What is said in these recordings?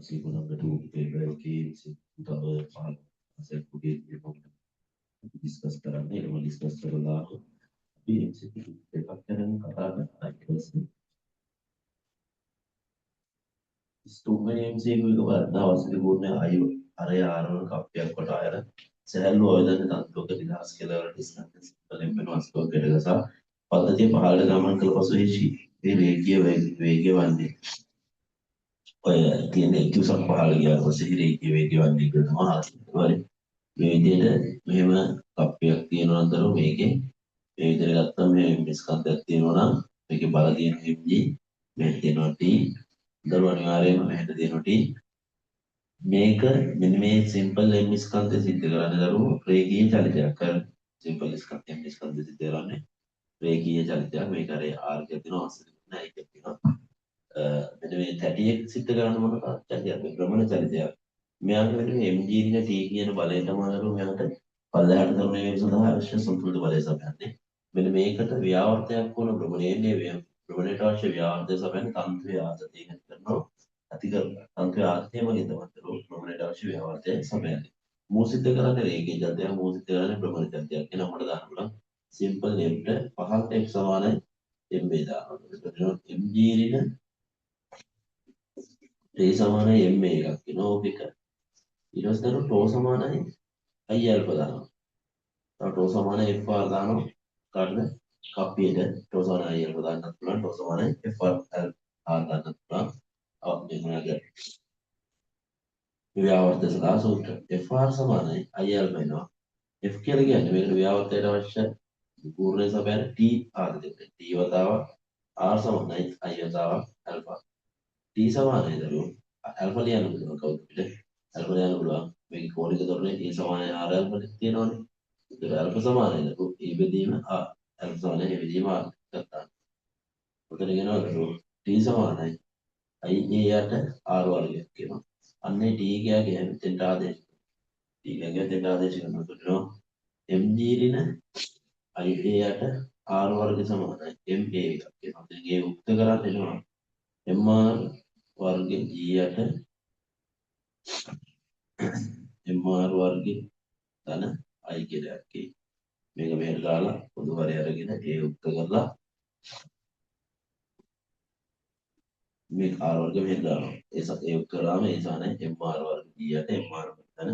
see one of the two favorite games the part සෙට්ගේ discuss කරන්න ඒකම discuss කරලා අපි MCQ දෙකක් ගැන කතා කරලා ඊට පස්සේ තුන්වෙනි MCQ එක බලන්න අවශ්‍ය පූර්ණ අය අරය ආරවන කප්පයක් කොට අයර සැහැල්ලු ආයතන තන්ත්‍රක නිදහස් කියලා ඩිස්කස් වලින් වෙනස් කරලා සහ පද්ධතිය පහළට ගමන් කළ පසු ඒ රේඛීය වේගය වන්නේ ඔය තියෙන එක්කසක් පහළ ගියාට පස්සේ රේඛීය වේගය වන්නේ කියලා තමයි මේ විදිහට මෙහෙම කප්පයක් තියෙනවා අතර මේකේ මේ විදිහට ගත්තම මේ ස්කන්ධයක් තියෙනවා නම් මේකේ බල තියෙන mg මෙහෙට තියෙනවා t දරුව අනිවාර්යයෙන්ම මෙහෙට තියෙනවා t මේක මෙන්න මේ සිම්පල් m ස්කන්ධය සිද්ධ කරන්නේ දරුව රේඛීය චලිතයක් කරන සිම්පල් ස්කන්ධ m ස්කන්ධය සිද්ධ කරන්නේ රේඛීය චලිතයක් මේක අර r එක තියෙනවා අවශ්‍ය නැහැ ඒක තියෙනවා මෙන්න මේ 31 සිද්ධ කරන්න මොන චලිතයක් භ්‍රමණ චලිතයක් මෙයාගේ වෙන mg දින t කියන බලයට මාරු මෙයාට පල්ලෙහාට කරන වේගය සඳහා අවශ්‍ය සම්පූර්ණ බලය සපයන්නේ මෙන්න මේකට ව්‍යාවර්තයක් වුණ භ්‍රමණයේ භ්‍රමණයට අවශ්‍ය ව්‍යාවර්තය සපයන්නේ තන්ත්‍රයේ ආතතිය නැති කරනවා ඇති කරනවා තන්ත්‍රයේ ආතතිය මගින් තමයි භ්‍රමණයට අවශ්‍ය ව්‍යාවර්තය සපයන්නේ මූ සිද්ධ කරන්නේ රේඛීය චලිතයක් මූ සිද්ධ කරන්නේ භ්‍රමණ චලිතයක් කියන අපිට දාන්න පුළුවන් සිම්පල් m ට පහළට x සමානයි m දානවා එතකොට mg දින t සමානයි m එකක් වෙනවා ඕක එක ඊට පස්සේ දරුවෝ ටෝ සමානයි i alpha දානවා. තව ටෝ සමානයි fr දානවා. කාටද? කප්පියට ටෝ සමානයි i alpha දාන්නත් පුළුවන්. ටෝ සමානයි fr r දාන්නත් පුළුවන්. මෙන්නගේ ව්‍යාවර්තය සඳහා සූත්‍ර. fr සමානයි i alpha වෙනවා. f කියලා කියන්නේ මේකට ව්‍යාවර්තයට අවශ්‍ය පූර්ණ සපයන t ආදිතේ. t වතාවක් r සමානයි i වතාවක් alpha. t සමානයි දරුවෝ alpha ලියන්න පුළුවන් කවුද පිට? alpha ලියන්න පුළුවන්. මේක කෝණික ධර්මයේ t සමානයි r alpha තියෙනවනේ. ඒක alpha සමානයි දරුවෝ. ඒ බෙදීම r alpha සමානයි ඒ බෙදීම r ගත්තා. උතන කියනවා දරුවෝ t සමානයි i a යට r වර්ගයක් කියනවා. අන්නේ t කියන්නේ මෙතෙන්ට ආදේශ. t කියන්නේ මෙතෙන්ට ආදේශ කරනවා. mg ඍණ i a යට r වර්ග සමානයි ma එකක් කියනවා. දැන් ඒ උක්ත කරන්න එනවා. mr වර්ග g යට mr වර්ග ධන i කියලා එකයි. මේක මෙහෙට දාලා පොදු හරය අරගෙන ඒ උක්ත කරලා මේ r වර්ග මෙහෙට දානවා. ඒ උක්ත කරාම ඒ සානයි mr වර්ග g යට mr ධන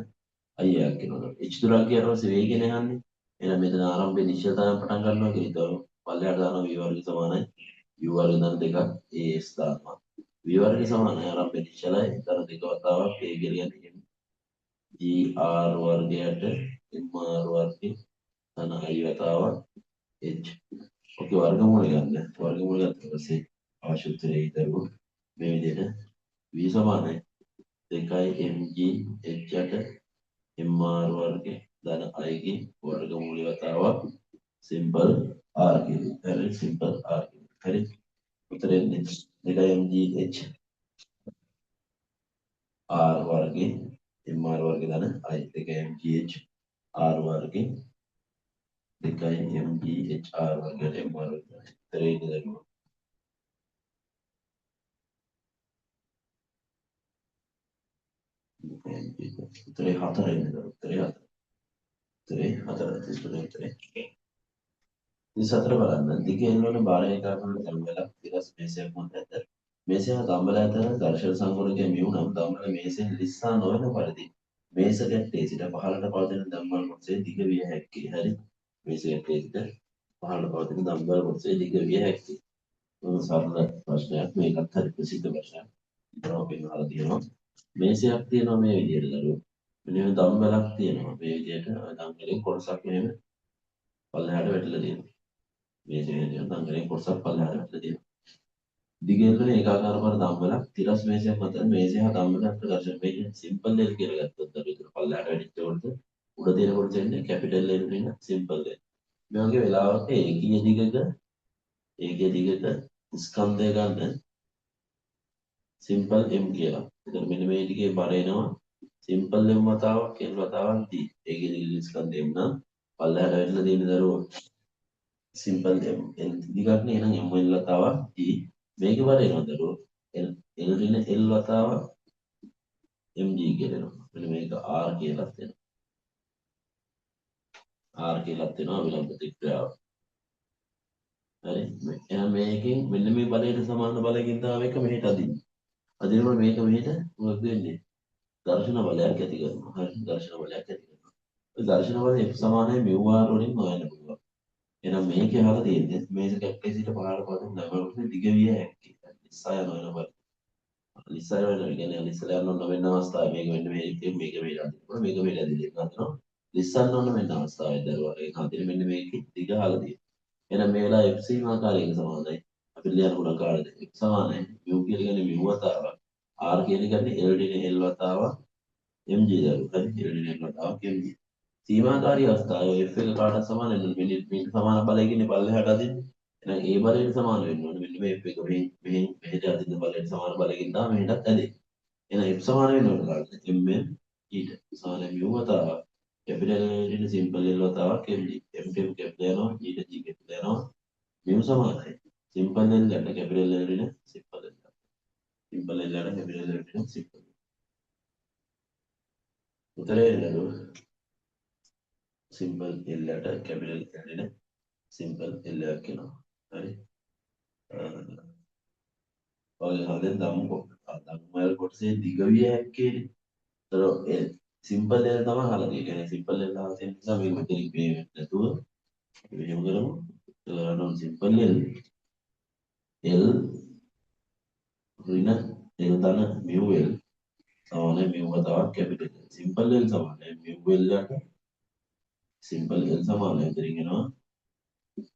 i එකක් වෙනවා. h දුරක් කියන පස්සේ වේගය නහන්නේ. එහෙනම් මෙතන ආරම්භයේ නිශ්චිතතාවයෙන් පටන් ගන්නවා කියලා පල්ලෙහාට දානවා v වර්ග සමානයි u වර්ග ධන දෙකක් as දානවා. v වර්ග සමානයි ආරම්භයේ නිශ්චලයි ධන දෙක වතාවක් a කියලා කියන්නේ gr වර්ගයට mr වර්ග ධන i වතාවක් h. ඔකේ වර්ගමූල ගන්න. වර්ගමූල ගත්ත පස්සේ අවශ්‍ය උත්තරය දරුවෝ මේ විදිහට v සමානයි 2mg h යට mr වර්ග ධන i ගේ වර්ගමූල වතාවක් සිම්පල් r කියලා. හරි සිම්පල් r කියලා. හරි උත්තරේ 2mg h r වර්ග mr වර්ග ධන i 2mg h r වර්ග 2mg h r වර්ගයට mr වර්ග. උත්තරේ දරුවෝ උත්තරේ 4 වෙනද උත්තරේ 4. උත්තරේ 4 උත්තරේ 24 බලන්න දිගින් වන බාල ඒකාකාර දම්බලක් තිරස් මේසයක් මත ඇත. මේසය දම්බල අතර ඝර්ෂණ සංකෝණකයේ මියු නම් දම්බල මේසෙන් ලිස්සා නොවන පරිදි මේස ගැටේ සිට පහළට පවතින දම්බල කොටසේ දිග විය හැකියි. හරි මේස ගැටේ සිට පහළට පවතින දම්බල කොටසේ දිග විය හැකියි. සරල ප්‍රශ්නයක් මේකත් හරි ප්‍රසිද්ධ ප්‍රශ්නයක්. ඉතරම පෙන්වලා තියෙනවා. මේසයක් තියෙනවා මේ විදිහට දරුවෝ. මෙන්න දම්බලක් තියෙනවා මේ විදිහට දම්බලෙන් කොටසක් මෙහෙම පල්ලෙහාට වැටිලා තියෙනවා. මේසෙන් දම්බලෙන් කොටසක් පල්ලෙහාට වැටිලා තියෙනවා. දිගින් කරන ඒකාකාර බර දම්බලක් තිරස් මේසයක් මත මේසය හා දම්බලක් ඝර්ෂණ මේක සිම්පල් L කියලා ගත්තොත් අපි ඒක පල්ලෙහාට වැටිච්ච කොට උඩ තියෙන කොට දෙන්නේ කැපිටල් L වෙන සිම්පල් L. මේ වගේ වෙලාවක ඒකීය දිගක ස්කන්ධය ගන්න සිම්පල් m කියලා. එතන මෙන්න මේ ටිකේ බර එනවා සිම්පල් m වතාවක් n වතාවක් d. ඒකේ දිග ස්කන්ධය m නම් පල්ලෙහාට වැටිලා තියෙන දරුවෝ සිම්පල් m n දිගක් නේ එහෙනම් m වතාවක් d. මේකේ බර එනවා දරුවෝ l ඍණ l වතාවක් mg කියලා එනවා. මෙන්න මේක r කියලා තියෙනවා. r කියලා තියෙනවා විලම්භ ප්‍රතික්‍රියාව. හරි. එහෙනම් මේකෙන් මෙන්න මේ බලයට සමාන බලකින් තමයි මේක මෙහෙට අදින්නේ. අදිනකොට මේක මෙහෙට මොකද වෙන්නේ? දර්ශන බලයක් ඇති කරනවා. හරි. දර්ශන බලයක් ඇති කරනවා. ඒ දර්ශන බලය F සමානයි μr වලින් හොයන්න පුළුවන්. එහෙනම් මේකේ අහලා තියෙන්නේ මේක කැප්ටේ සිට පහළට පදින නැවතුනේ දිග විය හැක්කේ. ලිස්සා යනවා වෙන බල. ලිස්සා යනවා කියන්නේ ලිස්සලා යන ඔන්න වෙන අවස්ථාවේ මේක වෙන්න මේක මේක අදිනකොට මේක මේක අදින්න ගන්නවා. ලිස්සන්න ඕන වෙන අවස්ථාවේ දරුවා ඒක හදින මෙන්න මේකේ දිග අහලා තියෙනවා. එහෙනම් මේ වෙලාව FC ආකාරයෙන් සමානයි. අපි ලියන ගුණ කාර්යද X සමානයි. mu කියලා කියන්නේ mu වතාවක්. R කියලා කියන්නේ L ඩින L වතාවක් mg දරුවා. හරි L ඩින L වතාවක් mg. සීමාකාරී අවස්ථාවේ F එක කාටත් සමාන වෙනවා. මේක සමාන බලයකින් පල්ලෙහාට අදින්නේ. එහෙනම් ඒ බලයට සමාන වෙන්න ඕනේ. මෙන්න මේ F එක මෙහෙට අදින්න බලයට සමාන බලයකින් තමයි මෙහෙටත් ඇදෙන්නේ. එහෙනම් F සමාන වෙන්න ඕනේ කාටද? mn ඊට සමාන mu වතාවක් කැපිටල් L සිම්පල් L වතාවක් mg. m කැපිටල් යනවා ඊට g කැපිටල් යනවා mu සමානයි. සිම්පල් L ගන්න කැපිටල් L වෙන සිම්පල් L. සිම්පල් L ගන්න කැපිටල් L වෙන සිම්පල්. උත්තරේ නේද? සිම්පල් L ට කැපිටල් L වෙන සිම්පල් L එකක් එනවා. හරි. ඔය හදෙන් දම්මල් කොටසේ දිග විය හැක්කේනේ. ඒතර සිම්පල් L තමයි අහලා තියෙන්නේ. සිම්පල් L අහලා තියෙන නිසා මේක මෙතනින් මේ නැතුව මෙහෙම කරමු. ඒතරම් සිම්පල් L L ඍණ L ධන mu L සමානයි mu වතාවක් කැපිටල් L. සිම්පල් L සමානයි mu L යට සිම්පල් L සමානයි ඉතින් එනවා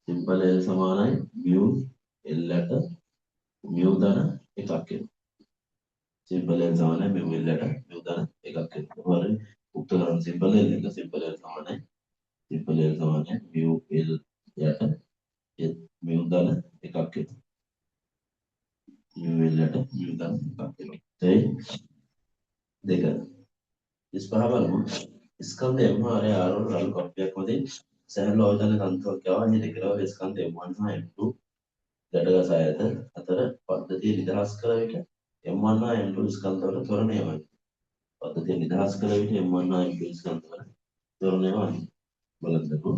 සිම්පල් L සමානයි mu L යට mu ධන එකක් එනවා. සිම්පල් L සමානයි mu L යට mu ධන එකක් එනවා. හරි. උත්තර කරන සිම්පල් L එක සිම්පල් L සමානයි mu L යට mu ධන එකක් එනවා. mu L යට mu ධන එකක් එනවා. හරි. දෙක 35 බලමු. ස්කන්ධ M හරය R වල රළු කප්පයක් මතින් සැහැල්ලු අවදාන තන්තුවක් යවා මේ දෙකම ස්කන්ධ M1 හා M2 ගැටගසා ඇත අතර පද්ධතිය නිදහස් කළ විට M1 හා M2 ස්කන්ධවල ත්වරණය වයි. පද්ධතිය නිදහස් කළ විට M1 හා M2 ස්කන්ධවල ත්වරණය වයි. බලන්නකෝ.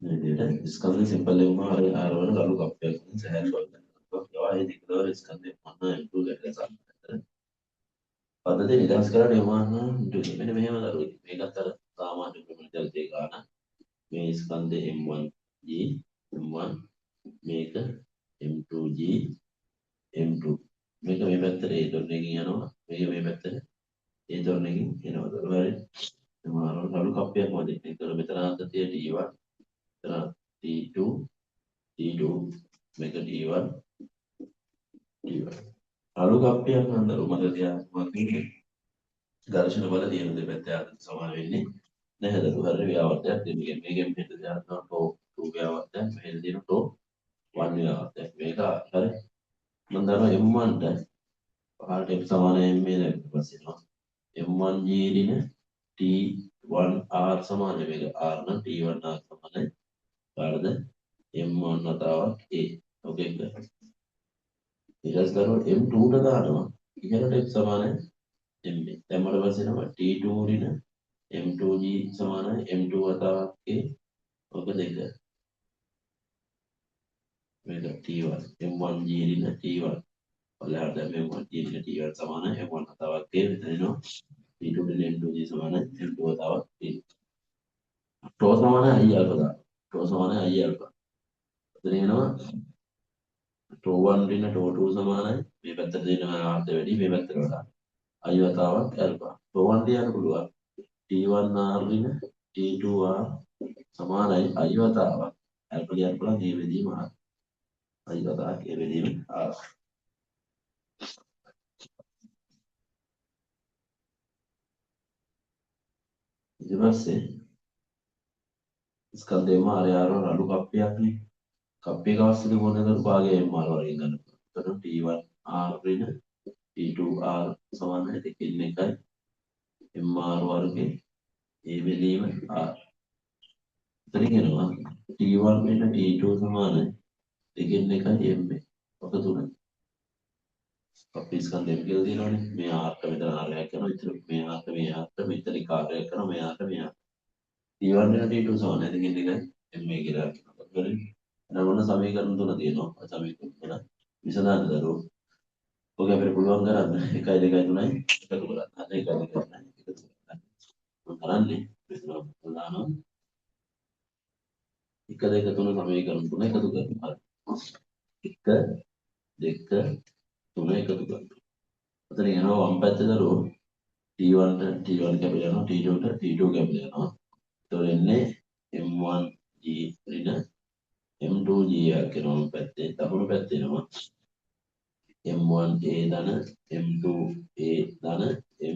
මේ විදිහට ස්කන්ධ සිම්පල් M හරය R වල රළු කප්පයක් මතින් සැහැල්ලු අවදාන තන්තුවක් යවා මේ දෙකම ස්කන්ධ M1 හා M2 ගැටගසා ඇත. පද්ධතිය නිදහස් කරලා යවන්න ඉන්ටු මෙන්න මෙහෙම දරුවෝ මේකත් අර සාමාන්‍ය ප්‍රමිතිය ගන්න මේ ස්කන්ධ M1G M1 මේක M2G M2 මේක මේ පැත්තට ඒ දොරණකින් යනවා මේක මේ පැත්තට ඒ දොරණකින් එනවා දරුවෝ හරි සමහරවල් රළු කප්පයක් වදින්න ඒතර මෙතන අතතිය T1 මෙතන T2 T2 මේක T1 T1 රළු කප්පයක් නම් දරුවෝ මට තියා දර්ශන බල තියෙන දෙපැත්තේ අතර සමාන වෙන්නේ නැහැ දරුවෝ හරි ව්‍යාවර්තයක් දෙන්නේ මේකෙන් මෙහෙට දානවා ටෝ 2 ව්‍යාවර්තයක් මෙහෙට දෙන ටෝ 1 ව්‍යාවර්තයක් මේක හරි මම දන්නවා M1 ට පහළට F සමානයි මේ දැන් පස්සේ M1 G දින T1 R සමානයි මේක R නම් T1 R සමානයි කාටද M1 වතාවක් A ඔකේ ඊට පස්සේ M2 ට දානවා ඉහළට F සමානයි MA දැන් මට පස්සේ නම T2 දින M2G සමානයි M2 වතාවක් A ඔක දෙක මේක T1 M1G දින T1 පල්ලෙහාට දැන් M1G දින T1 සමානයි M1 වතාවක් A මෙතන එනවා T2 දින M2G සමානයි M2 වතාවක් A ටෝ සමානයි I අල්ෆා දාන්න ටෝ සමානයි I අල්ෆා එතන එනවා ටෝ 1 දින ටෝ 2 සමානයි මේ පැත්තට දෙනවා ආර්ථ වැඩි මේ පැත්තට වඩා I වතාවක් ඇල්ෆා ටෝ 1 තියන්න පුළුවන් T1 R දින T2 R සමානයි I වතාවක් ඇල්ෆා ලියන්න පුළුවන් මේ වෙදීම R I වතාවක් ඒ වෙදීම R ඊට පස්සේ ස්කන්ධ M R R වල අඩු කප්පයක්නේ කප්පයක අවස්ථිත කොනක භාගය M R වලින් ගන්න පුළුවන් T1 R දින T2 R සමානයි දෙකකින් එකයි MR වර්ගයේ ඒ වෙලීම R එතනින් එනවා T1 වෙන T2 සමානයි දෙකකින් එකයි MA ඔක තුනයි අපි ස්කන්ධය කියලා දිනවනේ. මේ ආර්ක මෙතන ආර්යයක් කරනවා. ඉතින් මේ ආර්ක මෙතන කාර්යයක් කරනවා. මේ ආර්ක මේ ආර්ක. T1 වෙන T2 සමාන නැති කෙනෙක් MA කියලා කියනවා. හරි. එහෙනම් ඔන්න සමීකරණ තුන තියෙනවා. සමීකරණ තුන විසඳන්න දරුවෝ. ඔක අපිට පුළුවන් කරන්න 1 2 3යි එකතු කරන්න. අද 1 2 3යි එකතු කරන්න. මම කරන්නේ විසඳන දානවා. 1 2 3 සමීකරණ තුන එකතු කරනවා. 1 2 3 එකතු කරනවා. එතන යනවා වම් පැත්තේ දරුවෝ T1 T1 කැපිලා යනවා T2 T2 කැපිලා යනවා. ඒතකොට එන්නේ M1G ඍණ M2G එකක් වෙනවා වම් පැත්තේ. දකුණු පැත්තේ එනවා M1A ධන M2A ධන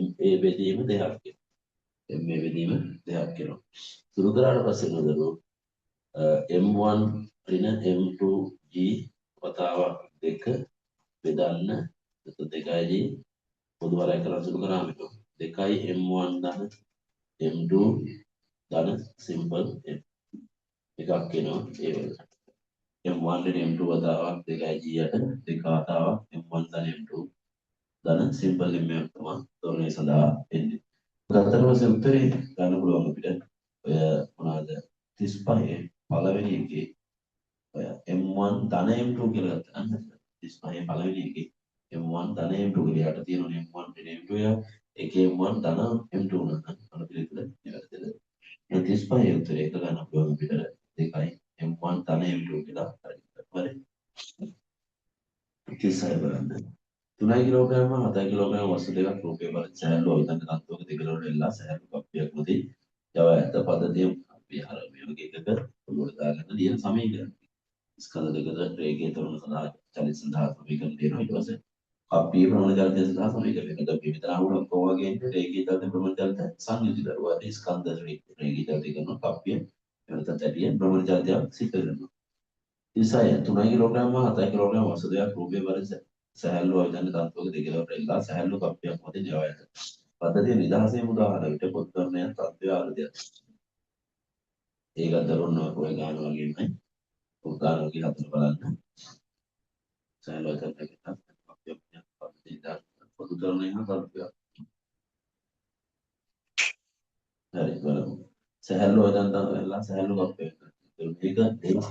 MA බෙදීම 2ක් වෙනවා. MA බෙදීම 2ක් වෙනවා. සුළු කරාට පස්සේ නේදලු M1 ඍණ M2G වතාවක් 2 බෙදන්න එතකොට 2G පොදු වරයක් කරලා සුළු කරාම 2යි M1 ධන M2 ධන සිම්පල් M එකක් වෙනවා ඒ වල M1 ඍණ M2 වතාවක් 2G යට 2 වතාවක් M1 ධන M2 ධන සිම්පල් M එකක් තමයි තෝරණය සඳහා එන්නේ. ගත්තට පස්සේ උත්තරේ ගන්න පුළුවන් අපිට ඔය මොනවාද 35 පළවෙනි එකේ ඔය M1 ධන M2 කියලා ගත්තා නම් 35 පළවෙනි එකේ M1 ධන M2 කියලා යට තියෙනවා M1 ඍණ M2 එකේ M1 ධන M2 නම් අර පිළිතුර ඉවරද. 35 උත්තරේ එක ගන්න පුළුවන් අපිට දෙකයි M1 ධන M2 කියලා හරි. 36 බලන්න. 3 කිලෝග්‍රෑම 7 කිලෝග්‍රෑම වස්තු දෙකක් රූපේ බල සෑහළු අවිතංග තත්ත්වක දෙකලවල එල්ලා සෑහළු කප්පියක් මුදී යව ඇත පදතිය අපි අර මේ වගේ එකක ඔළුවට දාගෙන ලියන සමීකරණ. ස්කන්ධ දෙකක රේඛීය තොරණ සඳහා චලිත සඳහා සමීකරණ දෙනවා. ඊට පස්සේ කප්පිය ප්‍රමාණ චලිතය සඳහා සමීකරණ. එතකොට අපි විතර අහුණක් කොහොමගේ ඉන්නේ රේඛීය තත්ත්ව ප්‍රමාණ චලිත සංයුති දරුවා. ස්කන්ධ රේඛීය තත්ත්වය කරන කප්පිය එනත ඇටිය ප්‍රමාණ චලිතයක් සිද්ධ කරනවා. ඉසය 3 කිලෝග්‍රෑම 7 කිලෝග්‍රෑම වස්තු දෙකක් රූපේ බල සැහැල්ලු අවිධාන තත්ත්වක දෙකලවට එල්ලා සැහැල්ලු කප්පියක් මත යවා ඇත. පද්ධතිය නිදහසේම උදාහරණ විට පොත්කරණයක් තත්ත්වය ආරදයක්. ඒකත් දරුවෝ ඔය ගාන වගේමයි. උදාන වගේ හතර බලන්න. සැහැල්ලු අවිධාන කප්පියක් පද්ධතිය නිදහස පොත්කරණය හා තත්ත්වය. හරි බලමු. සැහැල්ලු අවිධාන තත්ත්වය එල්ලා සැහැල්ලු කප්පියක්. මේක දෙකක්.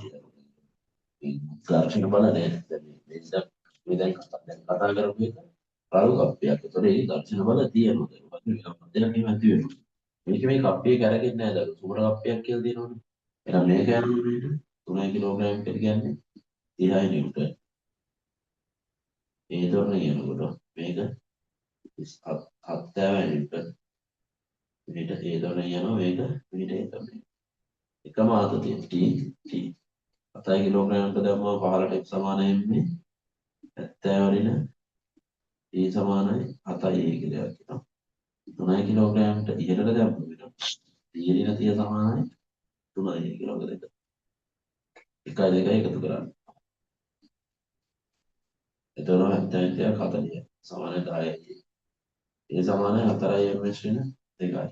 ඝර්ෂණ බල නෑ. මේ දැන් කතා කරපු එක රළු කප්පියක්. ඒතකොට ඒ ඝර්ෂණ බල තියෙනවා. දෙයක් නෙමෙයි ඇති වෙනවා. මේක මේ කප්පිය කරගෙන්නේ නැහැ දරු. සුමර කප්පියක් කියලා දෙනවනේ. එහෙනම් මේක යන්නේ 3 කිලෝග්‍රෑම් කියලා කියන්නේ 30 නිව්ටන්. ඒ තොරණ කියනකොට මේක 70 නිව්ටන්. මේක ඒ තොරණ යනවා මේක මේක ඒ තොරණ. එකම ආතතිය T 7 කිලෝග්‍රෑම්ට දැම්මම 15ට F සමාන එන්නේ 70 වලින T සමානයි 7යි කියලා කියනවා. 3 කිලෝග්‍රෑම්ට ඉහළට දැම්මම තියෙන 30 සමානයි 3යි කියලා ඔක දෙක. 1 2 එකතු කරන්න. එතකොට 70 40 සමානයි 10යි. ඒ සමානයි 4යි ms ඍණ 2යි.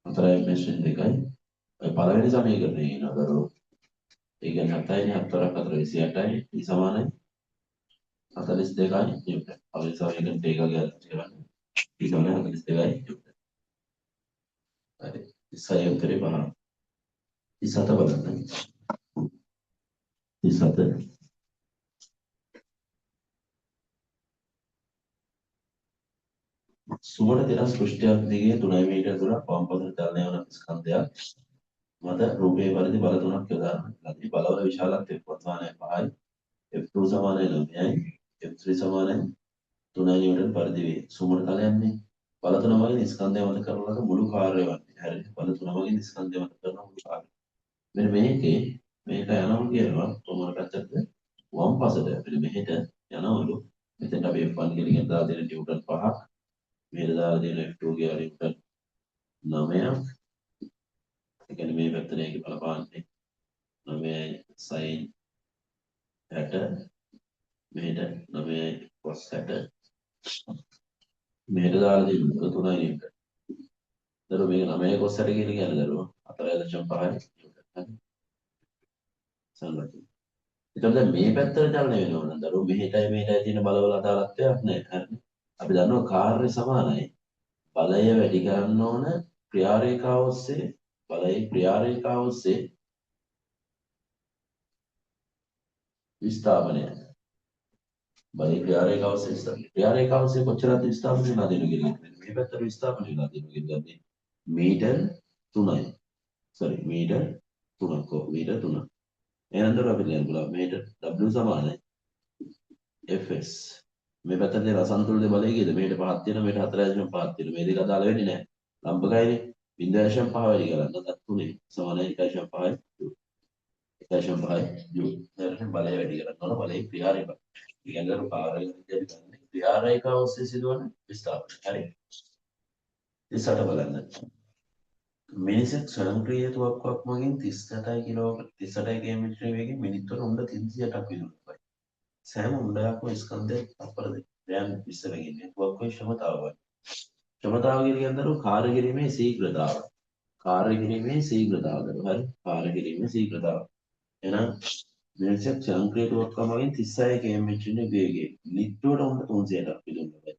4යි ms ඍණ 2යි. ඔය පළවෙනි සමීකරණේ ඉනවදරෝ. ඒ කියන්නේ 7යි 4 4 28යි. E සමානයි 42යි නිව්ටන්. පළවෙනි සමීකරණේ ඒක ගන්න. E සමානයි 42යි නිව්ටන්. හරි. 36 උත්තරේ බලන්න. 37 බලන්න. 37 සුමන දෙරස් පෘෂ්ඨයක් දිගේ 3 මීටර දුරක් වම් පසට චලනය වන ස්කන්ධයක් මත රූපයේ පරිදි බල තුනක් යොදා ගන්නදී බලවල විශාලත්වය ප්‍රමාණය 5යි F2 සමානයි 9යි F3 සමානයි 3 නිව්ටන් පරිදි වේ. සුමන තලයන්නේ බල තුන වගේ ස්කන්ධය මත කරන ලද මුළු කාර්යය වන්නේ. හරි. බල තුන වගේ ස්කන්ධය මත කරන මුළු කාර්යය. මෙන්න මේකේ මේක යනවා කියනවා කොමන පැත්තටද වම් පසට අපිට මෙහෙට යනවලු. මෙතෙන්ට අපි F1 කියලා දාලා දෙන නිව්ටන් 5ක් මෙහෙට දාලා දෙන F2 කියලා නිව්ටන් 9ක්. ඒ කියන්නේ මේ පැත්තට ඒකේ බලපාන්නේ 9යි sin 60 මෙහෙට 9යි cos 60 මෙහෙට දාලා දෙන්න 3යි නිව්ටන්. දරුවෝ මේක 9යි cos 60 කියලා කියන්නේ දරුවෝ 4.5යි නිව්ටන්. හරි. සම්මතයි. එතකොට දැන් මේ පැත්තට චලනය වෙනවා නම් දරුවෝ මෙහෙටයි තියෙන බලවල අදාළත්වයක් නැහැ. හරිනේ. අපි දන්නවා කාර්ය සමානයි. බලය වැඩි කරන්න ඕන ක්‍රියාරේඛාව ඔස්සේ බලයේ ක්‍රියාරේඛාව ඔස්සේ විස්ථාපනය. බලයේ ක්‍රියාරේඛාව ඔස්සේ විස්ථාපනය. ක්‍රියාරේඛාව ඔස්සේ කොච්චරද විස්ථාපනය වෙලා තියෙනවද කියලා කියන්නේ. මේ පැත්තට විස්ථාපනය වෙලා තියෙනවා කියන්නේ මීටර් 3යි. sorry මීටර් 3ක් මීටර් 3. එහෙනම් දරුවෝ අපි ලියන්න පුළුවන් මීටර් W සමානයි Fs. මේ පැත්තට තියෙන අසන්තුලිත බලය කීයද? මේට 5ක් තියෙනවා මේට 4.5 තියෙනවා. මේ දෙක අදාළ වෙන්නේ නැහැ. ලම්බකයනේ 0.5 වැඩි කරන්න 3 සමානයි 1.5 1.5 ජූල්. දැන් බලය වැඩි කරන්න ඕන බලයේ ක්‍රියාරේඛාව. කියන්නේ කාර්යය විදිහට ගන්න. ක්‍රියාරේඛාව ඔස්සේ සිදුවන විස්ථාපනය. හරි. 38 බලන්න. මිනිසෙක් ස්වයංක්‍රීය තුවක්කුවක් මගින් 38 කිලෝමීටර වේගයෙන් මිනිත්තුවකට උණ්ඩ 360ක් විදුලිතයි. සෑම උණ්ඩයක්ම ස්කන්ධයක් තප්පර දෙකක් 20 වෙනින්නේ තුවක්කුවේ ක්ෂමතාවයි. ක්ෂමතාව කියන්නේ කාර්ය කිරීමේ ශීඝ්‍රතාව. කාර්ය කිරීමේ ශීඝ්‍රතාව දරුවෝ හරි. කාර්ය කිරීමේ ශීඝ්‍රතාව. එහෙනම් මිනිසෙක් ස්වයංක්‍රීය තුවක්කුවක් මගින් 36 km/h වේගයෙන් මිනිත්තුවකට උණ්ඩ 360ක් විදුලිතයි.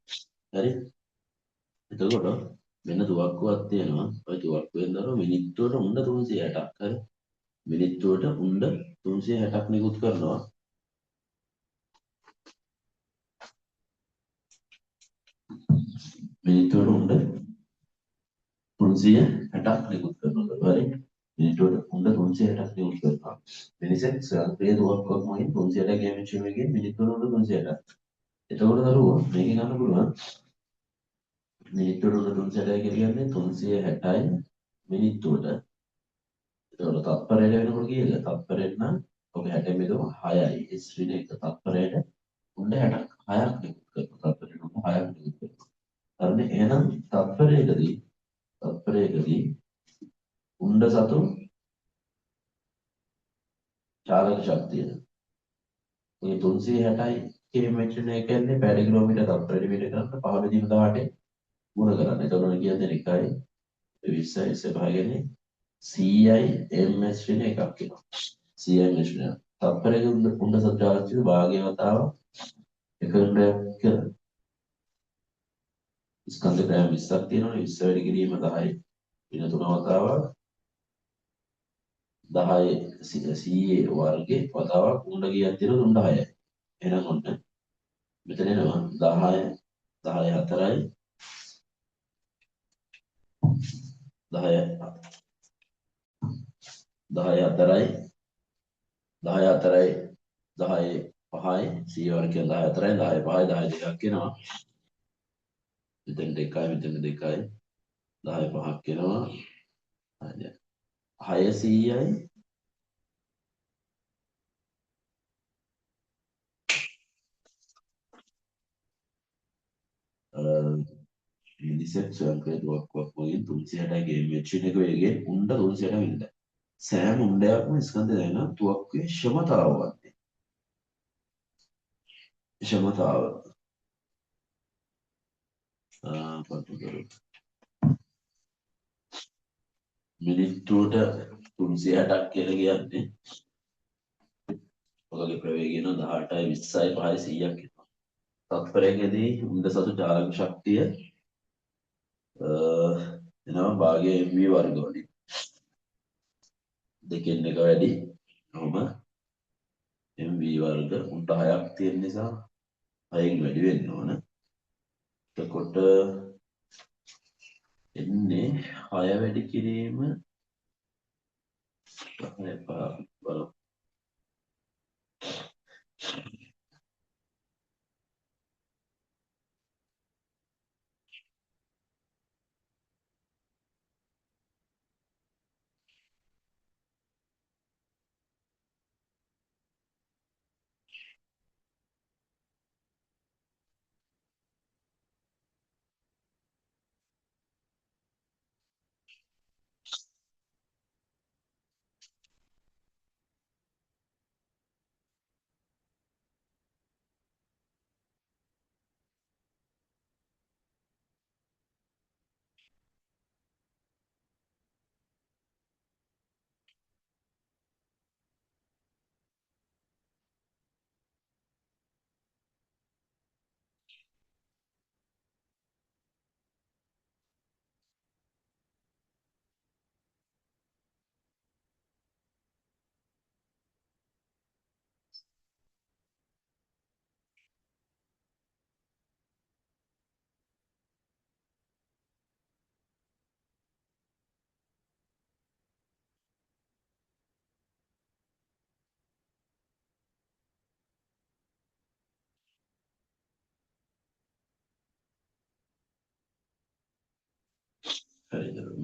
හරි. එතකොට මෙන්න තුවක්කුවක් තියෙනවා. ඔය තුවක්කුවෙන් දරුවෝ මිනිත්තුවට උණ්ඩ 360ක් හරි. මිනිත්තුවට උණ්ඩ 360ක් නිකුත් කරනවා. මිනිත්තුවට උණ්ඩ 360ක් නිකුත් කරනවා. හරි. මිනිත්තුවට උණ්ඩ 360ක් නිකුත් කරනවා. මිනිසෙක් ස්වයංක්‍රීය තුවක්කුවක් මගින් 360 km/h වේගයෙන් මිනිත්තුවට උණ්ඩ 360ක්. එතකොට දරුවෝ මේක ගන්න පුළුවන් මිනිත්තුවට උණ්ඩ 360 කියන්නේ 360යි මිනිත්තුවට. එතකොට තත්පරයට වෙනකොට කීයද? තත්පරයට නම් ඔබ 60 බෙදුව 6යි. ඒ ශ්‍රීන එක තත්පරයට උණ්ඩ 60ක් 6ක් නිකුත් කරනවා. තත්පරයට උණ්ඩ 6ක් නිකුත් කරනවා. හරිනේ. එහෙනම් තත්පරයකදී උණ්ඩ සතු චාලක ශක්තිය. මේ 360යි කිලෝමීටර එක කියන්නේ පැය කිලෝමීටර තත්පරයට පිට කරන්න 15 දින 18 ගුණ කරන්න. එතකොට කියන්නේ 1යි 20යි 25 කියන්නේ 100යි ms වෙන එකක් එනවා. 100යි ms වෙන. තත්පරයක උණ්ඩ සතු චාලක ශක්තිය භාගයේ වතාව එකකට ස්කන්ධ ග්‍රෑම් 20ක් තියෙනවනේ 20 වැඩි කිරීම 10යි. වෙන 3 වතාවක් 10 100 වර්ගේ වතාවක් උණ්ඩ කීයක් තියෙනවද? උණ්ඩ 6යි. එහෙනම් ඔන්න මෙතන එනවා 10 10 4යි 10 10 4යි 10 4යි 10 5යි 100 වර්ග කියන්නේ 10 4යි 10 5යි 10 දෙකක් එනවා. මෙතන 2යි මෙතන 2යි 10 5ක් එනවා. 600යි මිනිසෙක් ස්වයංක්‍රීය තුවක්කුවක් වගේ 360 km/h වේගයෙන් උණ්ඩ 360 වින්ද. සෑම උණ්ඩයක්ම ස්කන්ධ දැනෙන තුවක්කුවේ ක්ෂමතාව වන්නේ. ක්ෂමතාව පටු කරු. මිනිත්තුවට 360ක් කියලා කියන්නේ ඔයගේ ප්‍රවේගය නම් 18යි 20යි 5යි 100ක් එනවා. තත්පරයකදී උණ්ඩ සතු චාලක ශක්තිය එනවා භාගයේ mv වර්ග වලින්. දෙකෙන් එක වැඩි. ඔහොම mv වර්ග උණ්ඩ 6ක් තියෙන නිසා 6න් වැඩි වෙන්න ඕන. එතකොට එන්නේ 6 වැඩි කිරීම බලමු.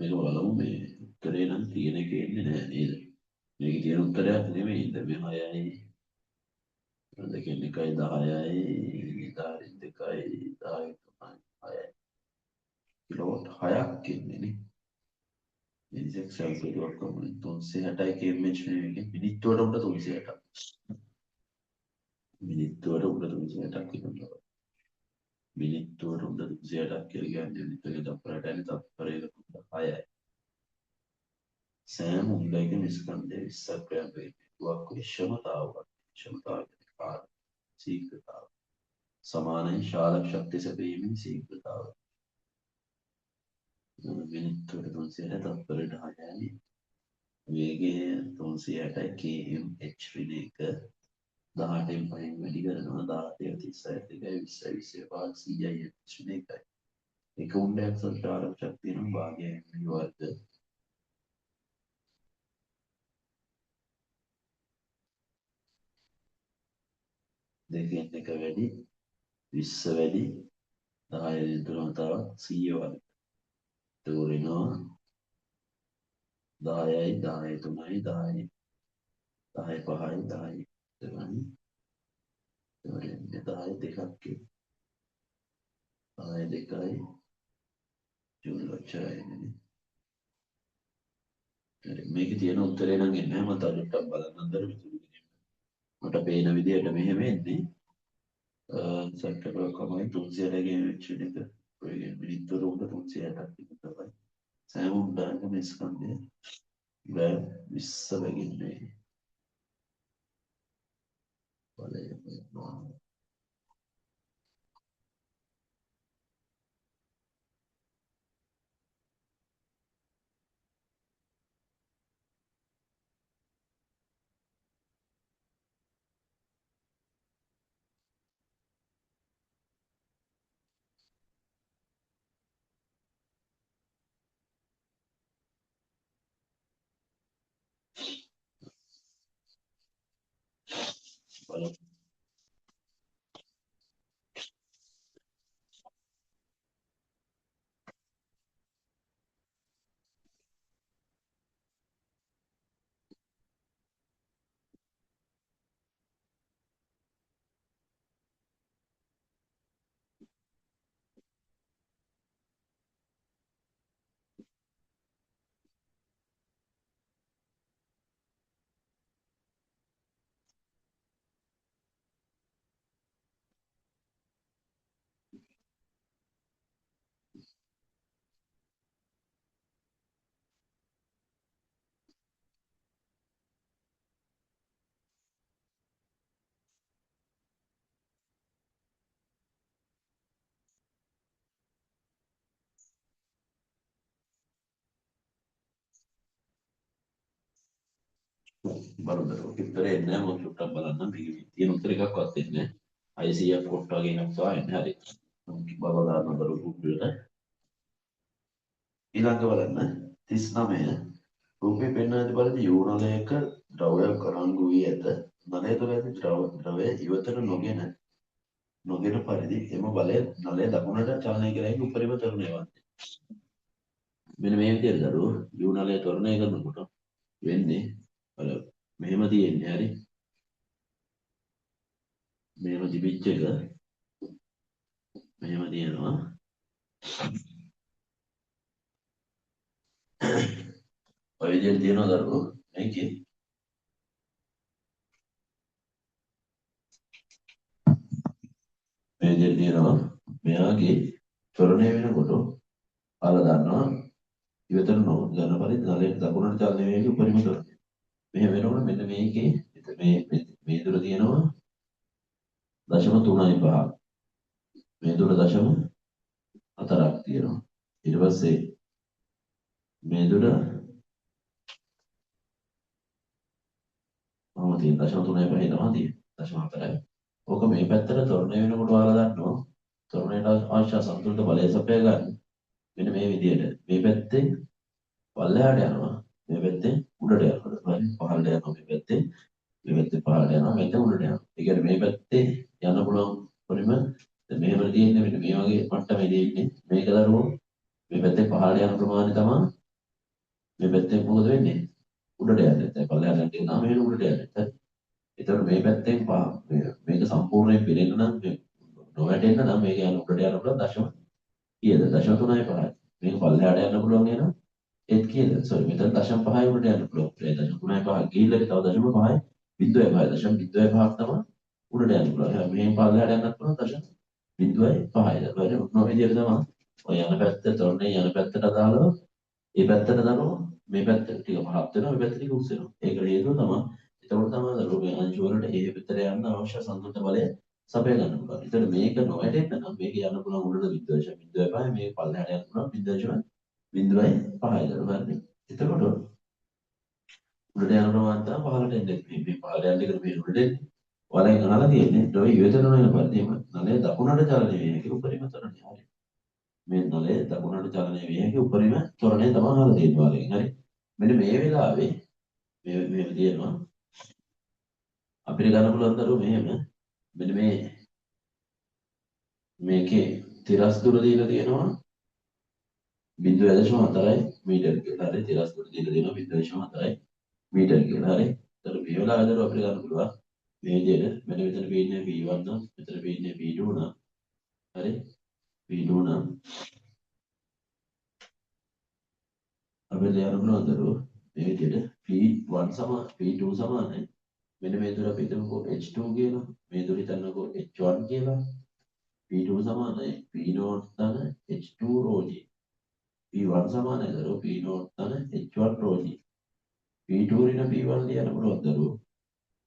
මේක බලමු මේ උත්තරේ නම් තියෙන එක එන්නේ නැහැ නේද? මේකේ තියෙන උත්තරයක් නෙමෙයි. මේ 6යි දෙකෙන් එකයි 10යි 10 දෙකයි 10 තුනයි 6යි කිලෝවොට් 6ක් ඉන්නේ නේ. ඉන්සෙක්ට් සෙල් පිළිවෙලක් කොහොමද 360 kmh මේකේ මිනිත්තුවට උඩ 360ක්. මිනිත්තුවට උඩ 360ක් කියනවා. මිනිත්තුවට උඩ 360ක් කියලා කියන්නේ මිනිත්තුවේ තප්පරයට යන තප්පරයකට 6යි. සෑම උණ්ඩයක නිස්කන්ධය 20ක් ක්‍රියාත්මක වෙනවා. ක්ෂමතාව ශීඝ්‍රතාව සමානයි ශාලක ශක්තිය සැපීමේ ශීඝ්‍රතාව. මිනිත්තුවට 360 තප්පරයට 6යි. වේගය 360 km/h වෙන එක 18න් පහින් වැඩි කරනවා 17 36 2 20 5 100යි වෙන එකයි. එක උණ්ඩයක් ශාලක ශක්තිය නම් භාගයෙන් වර්ග දෙකෙන් එක වැඩි 20 වැඩි 10 තුනම තවත් 100 වර්ග. තෝරනවා 10යි 10 3යි 10යි 10 5යි 10යි දෙවනි තෝරන්නේ 10 දෙකක් 10 දෙකයි ජූල් වචරයි. මේකේ තියෙන උත්තරේ නම් එන්නේ නැහැ. මම තවදුරටත් බලන්න අතර මට පේන විදිහට මෙහෙම එන්නේ සැප්ටැම්බර් කමයි 300 ගේ වෙච්ච එක ඔය මිනිත්තුවර උඩ 360ක් විතර තමයි. සෑම උණ්ඩායකම ස්කන්ධය බෑ 20 බැගින්නේ බලය බලමු. බරදර උත්තරේ එන්නේ නැහැ. මම චුට්ටක් බලන්නම්. මේකේ තියෙන උත්තර එකක්වත් එන්නේ නැහැ. 600ක් කොට වගේ එකක් තමයි එන්නේ. හරි. බබ දාන්න බරු කුඩේට ඊළඟ බලන්න 39 රූපේ පෙන්වන ඇති පරිදි යෝනලයක ද්‍රවයක් අරංගු වී ඇත. නලය තුළ ඇති ද්‍රවය ඉවතට නොගෙන පරිදි එම බලය නලය දකුණට චලනය කරයි උපරිම තරණය වන්නේ. මෙන්න මේ විදිහට දරුවෝ යෝනලය ත්වරණය කරනකොට වෙන්නේ අර මෙහෙම තියෙන්නේ හරි. මෙහෙම තිබිච්ච එක මෙහෙම තියෙනවා. ඔය විදිහට තියෙනවා දරුවෝ මේකේ මේ විදිහට තියෙනවා. මෙයාගේ ත්වරණය වෙනකොට ආලා දන්නවා ඉවතට නොගන්න පරිදි නලයට දකුණට චලනය වෙන්නේ උපරිම ත්වරණය. මෙහෙම වෙනකොට මෙන්න මේකේ මේ දුර තියෙනවා 0.35 මේ දුර 0.4ක් තියෙනවා. ඊට පස්සේ මේ දුර මොනවද තියෙන්නේ 0.35 තමයි තියෙන්නේ 0.4යි. ඕක මේ පැත්තට ත්වරණය වෙනකොට ඔයාලා දන්නවා ත්වරණයට අවශ්‍ය සම්තුලිත බලය සපයා ගන්න. මෙන්න මේ විදිහට මේ පැත්තෙන් පල්ලෙහාට යනවා මේ පැත්තෙන් උඩට යනවා. හරි පහළට යනවා මේ පැත්තෙන් පහළට යනවා මෙතන උඩට යනවා. ඒ කියන්නේ මේ පැත්තේ යන්න පුළුවන් පරිම මෙහෙම තියෙන්නේ මෙන්න මේ වගේ මට්ටමේ තියෙන්නේ මේක දරුවෝ මේ පැත්තේ පහළට යන ප්‍රමාණය තමයි මේ පැත්තෙන් මොකද වෙන්නේ? උඩට යන්නේ නැහැ. පල්ලෙහාට යන්න ගියාම මෙහෙම උඩට යන්නේ නැහැ. එතකොට මේ පැත්තෙන් මේක සම්පූර්ණයෙන් පිරෙන්න නම් නොවැටෙන්න නම් මේක යන උඩට යන්න පුළුවන් දශම කීයද? 0.35. මේක පල්ලෙහාට යන්න පුළුවන් එනවා. ඒත් කීයද? සෝරි මෙතන 0.5 උඩට යන්න පුළුවන්. ඒ 0.35 ගිහිල්ලා තව 0.5 0.5 0.5ක් තමයි උඩට යන්න පුළුවන්. එහෙනම් මෙහෙන් පල්ලෙහාට යන්නත් පුළුවන් 0.5ද. හරි ඔන්න ඔය විදිහට තමයි ඔය යන පැත්ත තොරණේ යන පැත්තට අදාළව ඒ පැත්තට දානවා මේ පැත්ත ටික පහත් වෙනවා මේ පැත්ත ටික උස් වෙනවා. ඒකට හේතුව තමයි එතකොට තමයි රෝගේ අංශු වලට ඒ පැත්තට යන්න අවශ්‍ය සංකෘත බලය සපය ගන්න පුළුවන්. ඒතර මේක නොවැටෙන්න නම් මේක යන්න පුළුවන් උඩට 0.5 මේක පල්ලෙහාට යන්න පුළුවන් 0.5 දරුවා හරි. එතකොට උඩට යන ප්‍රමාණය තමයි පහළට එන්නේ. මේ පහළට යන්න එකට මේ උඩට එන්නේ. වලෙන් අහලා තියෙන්නේ ඔය යොදන වෙන පරිදිම නලේ දකුණට චලනය වේ හැකි උපරිම තරණය. හරි. මේ නලේ දකුණට චලනය වේ හැකි උපරිම ත්වරණය තමයි අහලා තියෙන්නේ වලෙන්. හරි. මෙන්න මේ වෙලාවේ මේ තියෙනවා අපිට ගන්න පුළුවන් දරුවෝ මෙහෙම මෙන්න මේකේ තිරස් දුර දීලා තියෙනවා 0.4 මීටර කියලා. හරි. තිරස් දුර දීලා තියෙනවා 0.4 මීටර කියලා. හරි. ඒතර මේ වෙලාවේ දරුවෝ අපිට ගන්න පුළුවන් මේ විදිහට මෙන්න මෙතන පේන්නේ V1 නම් මෙතන පේන්නේ V2 නම් හරි V2 නම් අපිට යන්න පුළුවන් දරුවෝ මේ විදිහට P1 සමාන P2 සමානයි මෙන්න මේ දුර අපි හිතමුකෝ H2 කියලා මේ දුර හිතන්නකෝ H1 කියලා P2 සමානයි P0 ධන H2 rho g P1 සමානයි දරුවෝ P0 ධන H1 rho g P2 ඍණ P1 ලියන්න පුළුවන් දරුවෝ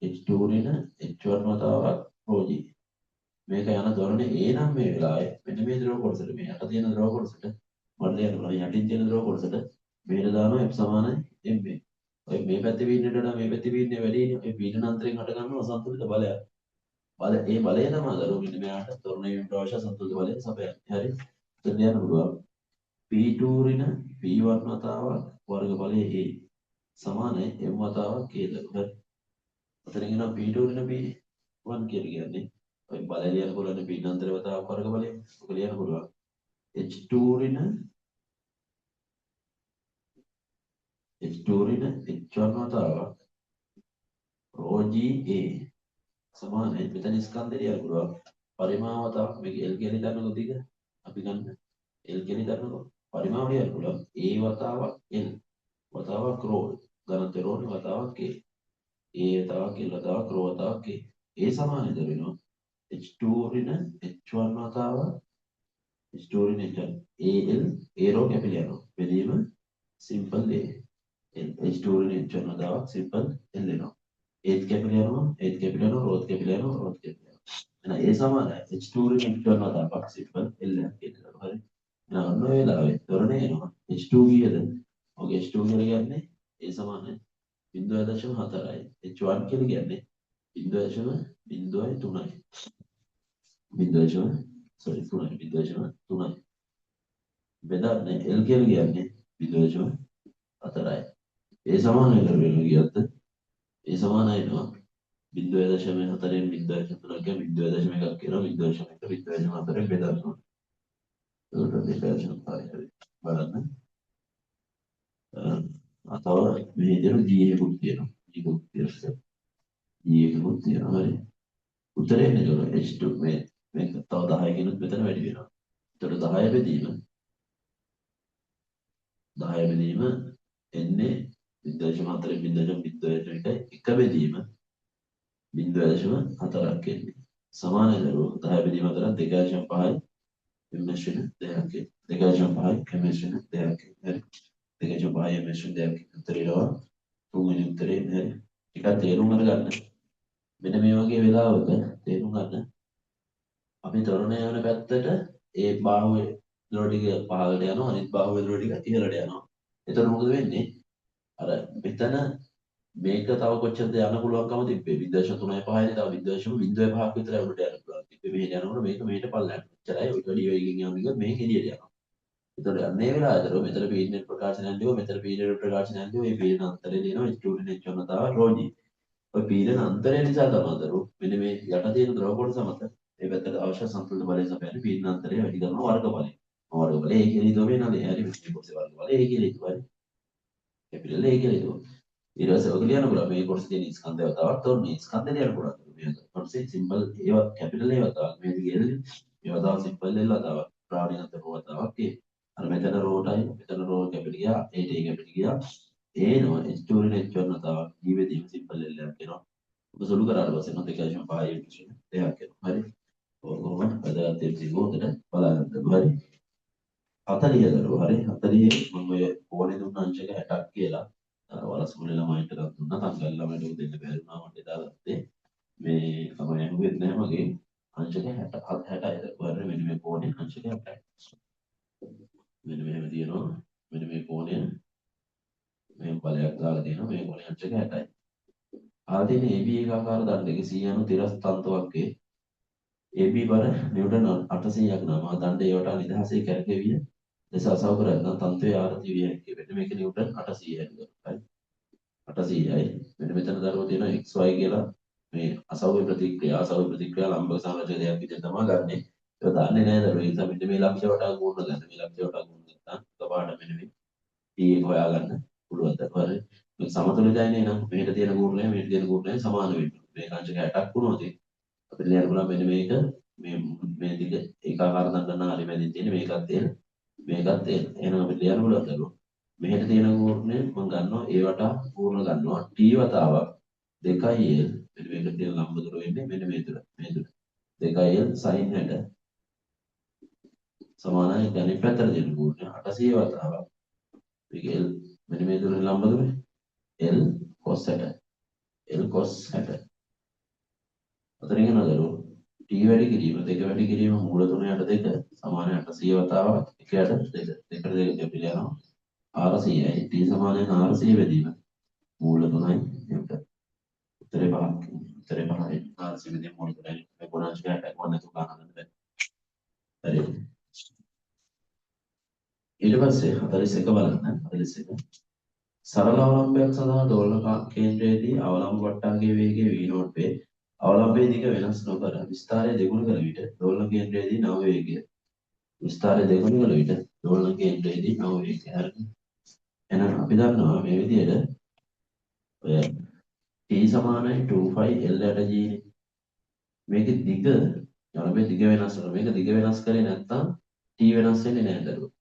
H2 ඍණ H1 වතාවක් rho g මේක යන ධෝරණය A නම් මේ වෙලාවේ මෙන්න මේ ද්‍රව කොටසට මේ යට තියෙන ද්‍රව කොටසට මට ලියන්න පුළුවන් යටින් තියෙන ද්‍රව කොටසට මෙහෙට දානවා F සමානයි MA. ඔය මේ පැත්තේ වීන්නට වඩා මේ පැත්තේ වීන්නේ වැඩිනේ. ඔය වීන අන්තරෙන් හට ගන්න අසන්තුලිත බලයක්. ඒ බලය තමයි දරුවෝ මෙන්න මෙයාට තොරණේ වීමට අවශ්‍ය අසන්තුලිත බලය සපයන්නේ. හරි. එතන ලියන්න පුළුවන් P2 ඍණ P1 වතාවක් වර්ග බලය A සමානයි M වතාවක් A දරුවෝ. හරි. ඔතනින් එනවා P2 ඍණ P1 කියලා කියන්නේ ඔය බලය ලියන්න පුළුවන් පින්නන්තර වතාවක් වර්ග බලය. ඔක ලියන්න පුළුවන් H2 ඍණ H1 වතාවක් rho g A සමානයි මෙතන ස්කන්ධය ලියන්න පුළුවන් පරිමාව වතාවක් මේක L කියලා හිතන්නකො දිග අපි ගන්න L කියලා හිතන්නකො පරිමාව ලියන්න පුළුවන් A වතාවක් L වතාවක් rho ඝනත්වය rho වතාවක් A වතාවක් L වතාවක් rho වතාවක් A ඒ සමානයිද වෙනවා H2 ඍණ H1 වතාවක් H2 ඍණ H1 AL A rho කැපිලා යනවා බෙදීම සිම්පල් A H2 ඍණ H1 වතාවක් සිම්පල් L එනවා ඒත් කැපිලා යනවා ඒත් කැපිලා යනවා රෝත් කැපිලා යනවා රෝත් කැපිලා යනවා එහෙනම් ඒ සමානයි H2 ඍණ H1 වතාවක් සිම්පල් L එකක් කියලා හරි එහෙනම් අන්න ඔය වෙලාවේ තොරණේ එනවා H2 කීයද ඔගේ H2 කියලා කියන්නේ ඒ සමානයි 0.4යි H1 කියලා කියන්නේ 0.03යි 0.3යි බෙදන්නේ L කියලා කියන්නේ 0.4යි ඒ සමානයි කරගෙන ගියත් ඒ සමානයි වෙනවා 0.4න් 0.3ක් ගියා 0.1ක් කියනවා 0.1 බෙදනවා ඒකට 2.5 හරි බලන්න අතව මේ විදිහට G එකකුත් තියෙනවා G එකකුත් තියෙනවා G එකකුත් තියෙනවා හරි උත්තරේ නේද H2 මේක තව 10කිනුත් මෙතන වැඩි වෙනවා එතකොට 10 බෙදීම එන්නේ 0.4 0.1 එක බෙදීම 0.4ක් එන්නේ සමානයි දරුවෝ 10 බෙදීම අතර 2.5යි ms දෙකක් 2.5යි ms දෙකක් හරි 2.5යි ms දෙකක් උත්තරේනවා තුන්වෙනි උත්තරේ හරි ටිකක් තේරුම් අරගන්න මෙන්න මේ වගේ වෙලාවක තේරුම් ගන්න අපි ත්වරණය යන පැත්තට ඒ බාහුවේ දොර ටික පහළට යනවා අනිත් බාහුවේ දොර ටික ඉහළට යනවා එතකොට මොකද වෙන්නේ අර මෙතන මේක තව කොච්චරද යන්න පුළුවන්කම තිබ්බේ 0.35නේ තව 0.05ක් විතර උඩට යන්න පුළුවන් තිබ්බේ මෙහෙට යනකොට මේක මෙහෙට පල්ලයට එච්චරයි ඔය වැඩි වේගෙන් යනවා නිකන් මේක එළියට යනවා එතකොට අන්නේ වෙලාවදර මෙතන පීඩන ප්‍රකාශනයක් ලියුවා මෙතන පීඩන ප්‍රකාශනයක් ලියුවා මේ පීඩන අන්තරේ ලියනවා ස්ටුඩන්ට් එච්1 තව රෝජි ඔය පීඩන අන්තරය නිසා තමයි දරුවෝ මෙන්න මේ යට තියෙන ද්‍රව කොටස මත ඒ පැත්තට අවශ්‍ය සම්පූර්ණ බලය සපයන පීඩන අන්තරය වැඩි කරන වර්ග බලය. වර්ග බලය ඒ කියලා හිතුව වෙනද? හරි මේ කොටසේ වර්ග බලය ඒ කියලා හිතුවා. කැපිටල් A කියලා හිතුවා. ඊට පස්සේ ඔක ලියන්න පුළුවන් මේ කොටසේ තියෙන ස්කන්ධය තවත් තෝරන ස්කන්ධය ලියන්න පුළුවන්. මේ කොටසේ සිම්පල් ඒවා කැපිටල් ඒවා තවත් මේ දිගේ ඒවා තවත් සිම්පල් දෙල්ලා තවත් ප්‍රාණිගත රෝ තවත් ඒ අර මෙතන රෝටයි මෙතන රෝ කැපිටල් ගියා ඒට ඒ කැපිටල් ගියා ඒනවා ස්ටෝරි නෙච්චරන තවත් ජීවිතේම සිම්පල් දෙල්ලක් කියනවා. ඔබ සුළු කරාට පස්සේ නොදේකේෂන් 5 ඉන්ට්‍රෙෂන් දෙයක් කියනවා. හරි. ඔක කොහොමද අදගත්තේ තිබුණොත් බලන්න. හරි. 40 දරුවෝ හරි 40 මම ඔය ඕනේ දුන්න අංශක 60ක් කියලා වලසුමුල ළමයින්ට එකක් දුන්නා තංගල් ළමයිට දෙන්න බැරි වුණා මට එදා ගත්තේ මේ තමයි ඇහුවෙත් නෑ මගේ අංශක 60යි වර මෙන්න මේ කෝණේ අංශක 60යි මෙන්න මෙහෙම තියෙනවා මෙන්න මේ කෝණය මේ බලයක් දාලා තියෙනවා මේ කෝණේ අංශක 60යි ආදීන AB ඒකාකාර දණ්ඩක 100 යන තිරස් තන්තුවක්ගේ AB බර නිව්ටන් 800ක් නම දණ්ඩ ඒවට නිදහසේ කැරකෙවිය ලෙස අසව කරගන්න තන්ත්‍රයේ ආරති විය හැකි වෙන මේක නිව්ටන් 800යි හරි 800යි මෙන්න මෙතන දරුවෝ තියෙනවා xy කියලා මේ අසව්‍ය ප්‍රතික්‍රියා ලම්බක සංරචක දෙයක් විදිහට තමයි ගන්නෙ ඒක දන්නේ නැහැ දරුවෝ ඒ නිසා මෙන්න මේ ලක්ෂ්‍ය වටා ගුණ ගන්න මේ ලක්ෂ්‍ය වටා ගුණ ගන්න කපාඩ මෙන්න මේ t එක හොයාගන්න පුළුවන් දරුවෝ හරි මේ සමතුලිතයිනේ නම් මෙහෙට තියෙන ගුණය මෙහෙට තියෙන ගුණය සමාන වෙන්න මේ අංශක 60ක් වුණොත් අපිට ලියන්න පුළුවන් මෙන්න මේක මේ දිග ඒකාකාර දණ්ඩන හරි මැදින් තියෙන මේකත් තියෙන මේකත් එහෙනම් අපිට ලියන්න පුළුවන් දරුවෝ මෙහෙට තියෙන කෝණය මම ගන්නවා ඒ වටා පූර්ණ ගන්නවා t වතාවක් 2l මෙන්න මේක තියෙන ලම්බ දුර වෙන්නේ මෙන්න මේ දුර 2l sin 60 සමානයි ගණිත පැත්තට දෙන කෝණය 800 වතාවක් මේක l මෙන්න මේ දුරේ ලම්බ දුර l cos 60 l cos 60 අතරින් යන දරුවෝ t වැඩි කිරීම 2 වැඩි කිරීම මූල 3 යට 2 සමානයි 800 වතාවක් 1 යට 2 2 දෙකට යනවා 400යි t සමානයි 400 බෙදීම මූල 3යි එකට උත්තරේ 5ක් උත්තරේ 5යි 400 බෙදීම මූල 3යි මේ ගුණාංශ 60ක් වන්න තු ගන්න බෑ හරි ඊට පස්සේ 41 බලන්න 41 සරල අවලම්බයක් සඳහා දෝලන කේන්ද්‍රයේදී අවලම්බ වට්ටාගේ වේගය v0 වේ අවලම්බයේ දිග වෙනස් නොකර විස්තරය දෙගුණ කළ විට දෝලන කේන්ද්‍රයේදී නව වේගය විස්තරය දෙගුණ කළ විට දෝලන කේන්ද්‍රයේදී නව වේගය හරි එහෙනම් අපි දන්නවා මේ විදිහට ඔය t සමානයි 2π l යට g නේ. මේකේ දිග යන දිග වෙනස් කරනවා. මේක දිග වෙනස් කරේ නැත්නම් t වෙනස් වෙන්නේ නැහැ දරුවෝ.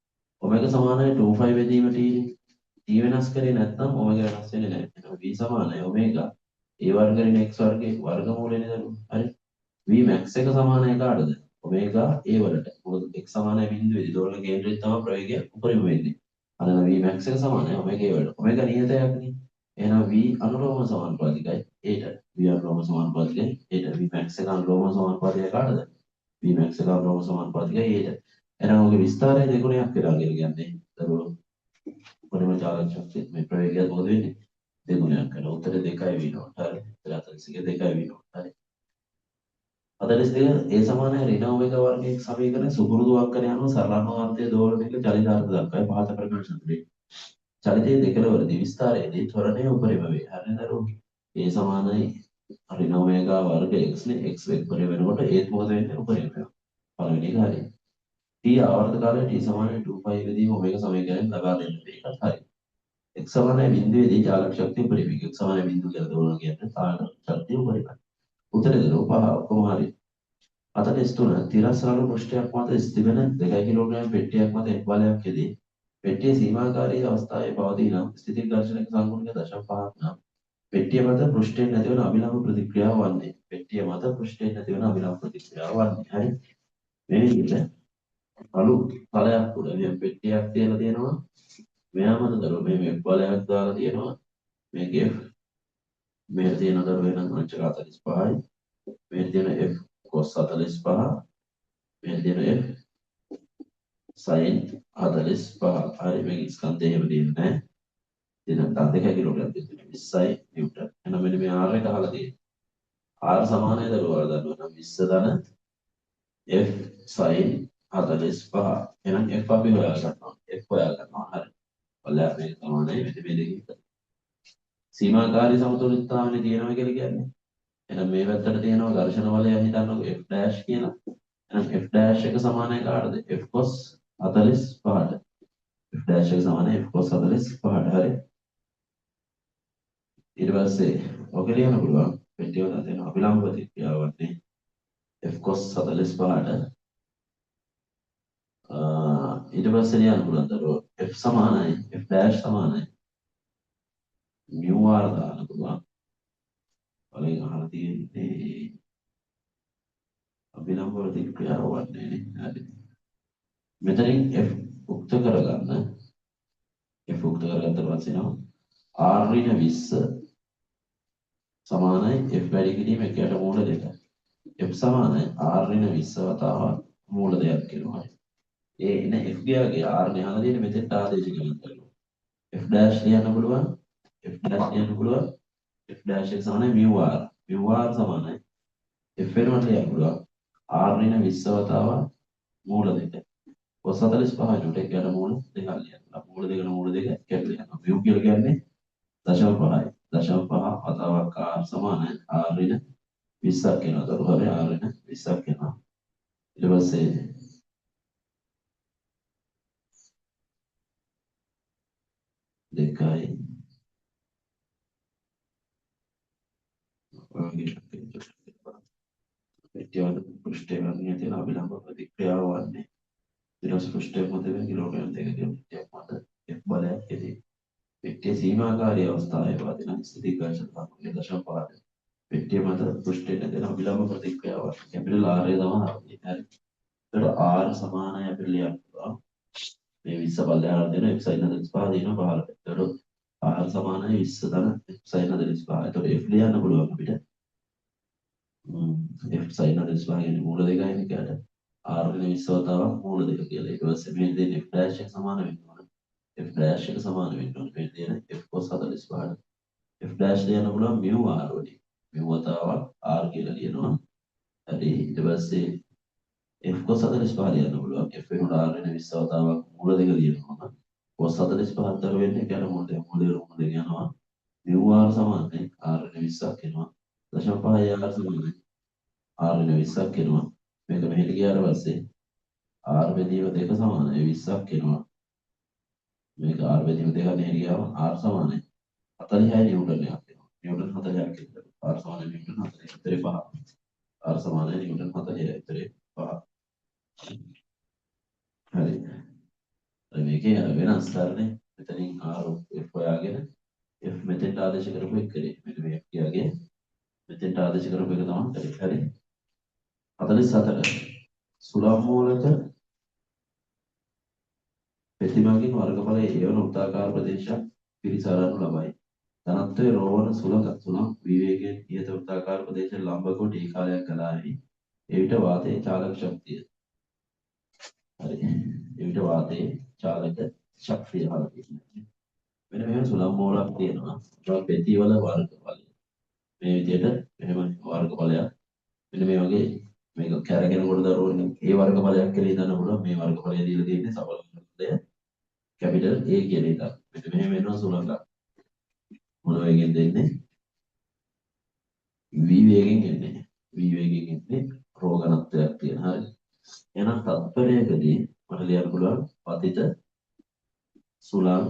ඔමෙගා සමානයි 2π බෙදීම t නේ. t වෙනස් කරේ නැත්නම් ඔමෙගා වෙනස් වෙන්නේ නැහැ. එහෙනම් v සමානයි ඔමෙගා a වර්ගයෙන් x වර්ගයේ වර්ගමූලනේ දරුවෝ. හරි. v max එක සමානයි කාටද? ඔමෙගා a වලට. මොකද x සමානයි බිඳුවේදී දෝලන කේන්ද්‍රයෙන් තමයි ප්‍රවේගය උපරිම වෙන්නේ. අන්න v max එක සමානයි ඔමෙගා a වලට. ඔමෙගා නියතයක් නේ. එහෙනම් v අනුලෝම සමානුපාතිකයි ඒට v අනුලෝම සමානුපාතිකයි ඒට v max එක අනුලෝම සමානුපාතිකයි කාටද v max එක අනුලෝම සමානුපාතිකයි ඒට එහෙනම් ඔගේ විස්තරය දෙගුණයක් වෙලා කියලා කියන්නේ දරුවෝ උපරිම චාලක ශක්තිය මේ ප්‍රවේගය මොකද වෙන්නේ දෙගුණයක් කරලා උත්තරේ 2යි වෙනවා හරි 42 2යි වෙනවා හරි 42 a සමානයි ඍණ ඔමෙගා වර්ගයේ සමීකරණ සුපුරුදු අංකන යනවා සරලමාර්ථයේ දෝලනයක චලිතාර්ථ දක්වයි පහත ප්‍රකාශ කරේ චලිතයේ දෙකලවරදී විස්තරයේදී ත්වරණය උපරිම වේ. හරිද දරුවෝ? a සමානයි ඍණ ඔමෙගා වර්ග x නේ x උපරිම වෙනකොට ඒත් මොකද වෙන්නේ උපරිම වෙනවා. පළවෙනි එක හරි. t ආවර්ත කාලය t සමානයි 2π වෙදී ඔමෙගා සමීකරණය ලබා දෙන්න. ඒකත් හරි. x සමානයි බිඳුවේදී චාලක ශක්තිය උපරිම. x සමානයි බිඳුව කියලා දෝලන කියන්නේ චාලක ශක්තිය උපරිමයි. උත්තරේ දරුවෝ පහ ඔක්කොම හරි. 43 තිරස්රාළු පෘෂ්ඨයක් මත ස්ථිර 2 කිලෝග්‍රෑම් පෙට්ටියක් මත එක් බලයක් යෙදී පෙට්ටිය සීමාකාරී අවස්ථාවේ පවතී නම් ස්ථිති ඝර්ෂණයක සංගුණක 0.5 නම් පෙට්ටිය මත පෘෂ්ඨයෙන් නැතිවන අභිලම්බ ප්‍රතික්‍රියාව වන්නේ පෙට්ටිය මත පෘෂ්ඨයෙන් නැතිවන අභිලම්බ ප්‍රතික්‍රියාව වන්නේ හරි මේ විදිහට අලු ඵලයක් උඩ මේ පෙට්ටියක් තියලා තියෙනවා මෙයා මත දරුවෝ මේ බලයක් දාලා තියෙනවා මේකේ මේ තියෙන දරුවෝ වෙන අංශක 45යි මේ තියෙන f cos 45 මේ තියෙන f sin 45 හරි මේක ස්කන්ධය එහෙම දෙන්නේ නැහැ එතන තත් 2 කිලෝග්‍රෑම් දෙන්නේ 20යි නිව්ටන් එහෙනම් මෙන්න මේ r එක අහලා තියෙනවා r සමානයි දරුවෝ වල දන්නවා නම් 20 ධන f sin 45 එහෙනම් f අපි හොයා ගන්නවා f හොයා ගන්නවා හරි ඔයාලා මේක සමානයි මෙතන මේ දෙකේ සීමාකාරී සමතුලිතතාවනේ තියෙනවා කියලා කියන්නේ එහෙනම් මේ පැත්තට තියෙනවා ඝර්ෂණ වලය හිතන්නකො f dash කියලා එහෙනම් f dash එක සමානයි කාටද f cos 45ට f dash එක සමානයි f cos 45ට හරි ඊට පස්සේ ඔක ලියන්න පුළුවන් පෙට්ටිය වල තියෙන අභිලම්බ ප්‍රතික්‍රියාව වන්නේ f cos 45ට ඊට පස්සේ ලියන්න පුළුවන් දරුවෝ f සමානයි f dash සමානයි mu r දාන්න පුළුවන්. වලින් අහලා තියෙන්නේ අභිලම්බ ප්‍රතික්‍රියාව වන්නේ නේ. හරි. මෙතනින් f උක්ත කරගන්න f උක්ත කරගත්තට පස්සේ නෝ r ඍණ 20 සමානයි f වැඩි කිරීම එකයට මූල 2. f සමානයි r ඍණ 20 වතාවක් මූල 2ක් කියනවා. ඒ එන f ගියාගේ r නේ අහලා තියෙන්නේ මෙතෙන්ට ආදේශ කරනවා. f dash ලියන්න පුළුවන්. f dash ලියන්න පුළුවන්. f dash එක සමානයි mu r. mu r සමානයි f වෙනුවට ලියන්න පුළුවන්. r ඍණ 20 වතාවක් මූල 2. cos 45 නුට එකයට මූල 2ක් ලියන්න. මූල 2 මූල 2 එකට ලියන්න. mu කියලා කියන්නේ 0.5යි. 0.5 වතාවක් r සමානයි r ඍණ 20ක් වෙනවා. දරුවනේ r ඍණ 20ක් වෙනවා. ඊට පස්සේ දෙකයි පෙට්ටියවල පෘෂ්ඨය ගන්න තියෙන අභිලම්බ ප්‍රතික්‍රියාව වන්නේ ඊට පෘෂ්ඨය මත වෙන කිලෝග්‍රෑම් 2 පෙට්ටියක් මත f බලයක් ඇති. පෙට්ටිය සීමාකාරී අවස්ථාවේ පවතින ස්ථිතිගර්ශන තාපනය 0.5. පෙට්ටිය මත පෘෂ්ඨයට දෙන අභිලම්බ ප්‍රතික්‍රියාව කැපිටල් R එක තමයි හරියි. හරි. ඒකට R සමානයි අපිට ලියන්න පුළුවන්. මේ 20 බල්ලයාට දෙන f sin 45 දින 15. ඒකට R සමානයි 20 ධන f sin 45. ඒකට f ලියන්න පුළුවන් අපිට. f sin 45 කියන්නේ මූල 2යි නේ කාට. r නේ 20 වතාවක් මූල 2 කියලා. ඊට පස්සේ මේ දෙන්නේ f dash එක සමාන වෙන්න ඕන. f dash එක සමාන වෙන්න ඕන. මේ දෙන f cos 45ට. f dash ලියන්න පුළුවන් mu r වලින්. mu වතාවක් r කියලා ලියනවා. හරි. ඊට පස්සේ f cos 45 ලියන්න පුළුවන්. f වෙනුවට r වෙන 20 වතාවක් මූල 2 ලියනවා. cos 45 අතර වෙන්නේ කියලා මූල 2 යනවා. mu r සමානයි r වෙන 20ක් එනවා. 0.5 r සමානයි r වෙන 20ක් එනවා. මේක මෙහෙට ගියාට පස්සේ r බෙදීම 2 සමානයි 20ක් එනවා. මේක r බෙදීම 2 මෙහෙට ගියාම r සමානයි 46 නිව්ටන් එකක් එනවා. නිව්ටන් 40ක් එනවා. r සමානයි නිව්ටන් 45. r සමානයි නිව්ටන් 45. හරි. මේකේ වෙනස් කරන්නේ මෙතනින් r f හොයාගෙන f මෙතෙන්ට ආදේශ කරපු එක කරේ. මෙන්න මේ f කියාගේ මෙතෙන්ට ආදේශ කරපු එක තමයි කරේ. හරි. 44 සුලම් මූලක ප්‍රතිමාකින් වර්ගඵලයේ ඒවන වෘත්තාකාර ප්‍රදේශයක් පිරිසරනු ලබයි. ධනත්වයේ රෝවන සුලක තුනක් විවේකයෙන් නියත වෘත්තාකාර ප්‍රදේශයේ ලම්බ කොට ඒ කාලයක් ගලාවි. එවිට වාතයේ චාලක ශක්තිය. හරි. එවිට වාතයේ චාලක ශක්තිය හරියට. මෙන්න මෙහෙම සුලම් මූලක් තියෙනවා. ඒක පෙතිවල වර්ගඵලය. මේ විදිහට මෙහෙම වර්ගඵලයක්. මෙන්න මේ වගේ මේක කැරගෙනකොට දරුවෝනේ ඒ වර්ගඵලයක් කියලා ඉදන්න පුළුවන්. මේ වර්ගඵලය දීලා තියෙන්නේ සබල වර්ගඵලය කැපිටල් A කියලා ඉදන්න. මෙන්න මෙහෙම වෙනවා සුලංග. මොන වේගෙන් දෙන්නේ? v වේගෙන් එන්නේ. v වේගෙන් එන්නේ රෝ ඝනත්වයක් තියෙන. හරි. එහෙනම් තත්පරයකදී මට ලියන්න පුළුවන් පතිත සුලං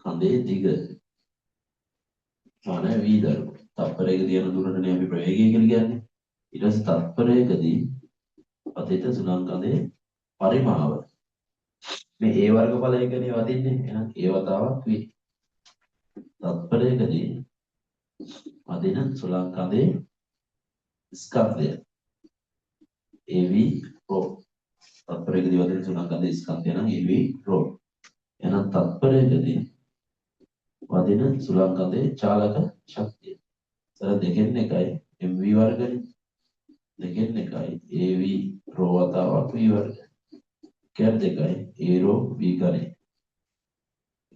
කඳේ දිග සාන v දරුව. තත්පරයකදී යන දුරටනේ අපි ප්‍රවේගය කියලා කියන්නේ. ඊට පස්සේ තත්පරයකදී පතිත සුලං කඳේ පරිමාව මේ a වර්ගඵලයකනේ වදින්නේ. එහෙනම් a වතාවක් v. තත්පරයකදී වදින සුලං කඳේ ස්කන්ධය av රෝ. තත්පරයකදී වදින සුලං කඳේ ස්කන්ධය නම් av රෝ. එහෙනම් තත්පරයකදී වදින සුලං කඳේ චාලක ශක්තිය. සර දෙකෙන් එකයි mv වර්ගනේ. දෙකෙන් එකයි av රෝ වතාවක් v වර්ග. කැර දෙකයි a රෝ v ගණේ.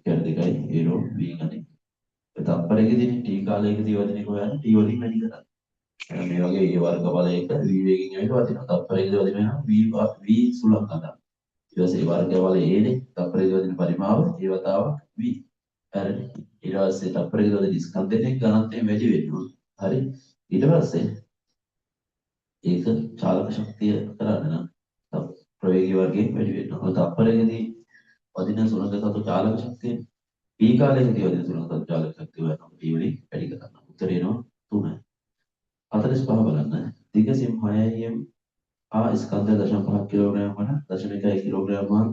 කැර දෙකයි a රෝ v ගණේ. තත්පරයකදී t කාලයකදී වදින එක හොයන්න t වලින් වැඩි කරන්න. එහෙනම් මේ වගේ a වර්ගඵලයක v වේගෙන් ඇවිල්ලා වදිනවා. තත්පරයකදී වදින වෙනවා v සුලං කඳක්. ඊට පස්සේ වර්ගඵලය a නේ. තත්පරයකදී වදින පරිමාව a වතාවක් v. හරි. ඊට පස්සේ තත්පරයකදී වදින ස්කන්ධයේ ඝනත්වය වැඩි වෙනවා. හරි. ඊට පස්සේ ඒක චාලක ශක්තිය කරන්න නම් ප්‍රවේගී වර්ගයෙන් වැඩි වෙනවා. තත්පරයකදී වදින සුලංග සතු චාලක ශක්තිය P කාලයකදී වදින සුළං සංචාලක ශක්තිය වෙනවා P වලින් වැඩි කරනවා. උත්තරේ එනවා 3. 45 බලන්න. දිග සිම් 6m ස්කන්ධය 0.5 කිලෝග්‍රෑම් වන 0.1 කිලෝග්‍රෑම් වන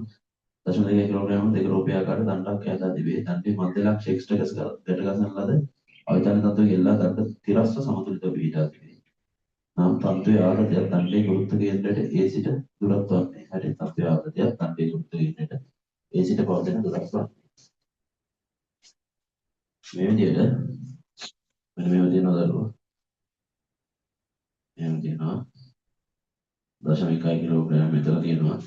0.2 කිලෝග්‍රෑම් දෙක රූපයාකාර දණ්ඩක් ඈතා තිබේ. දණ්ඩේ මධ්‍ය ලක්ෂ එක්ස්ට්‍රා ගැටගසන ලද අවිචාන තත්වයේ ගෙල්ලා දණ්ඩ තිරස්ව සමතුලිතව පිහිටා තිබේ. නම් තන්තුවේ ආරතිය දණ්ඩේ ගුරුත්ව කේන්ද්‍රයට A සිට දුරත්ව වන්නේ. හරි තන්තුවේ ආරතිය දණ්ඩේ ගුරුත්ව කේන්ද්‍රයට A සිට පවතින දුරත්ව වන්නේ. මේ විදිහට මෙන්න මේව තියෙනවා දරුවෝ. එහෙම තියෙනවා 0.1 කිලෝග්‍රෑම් මෙතන තියෙනවා.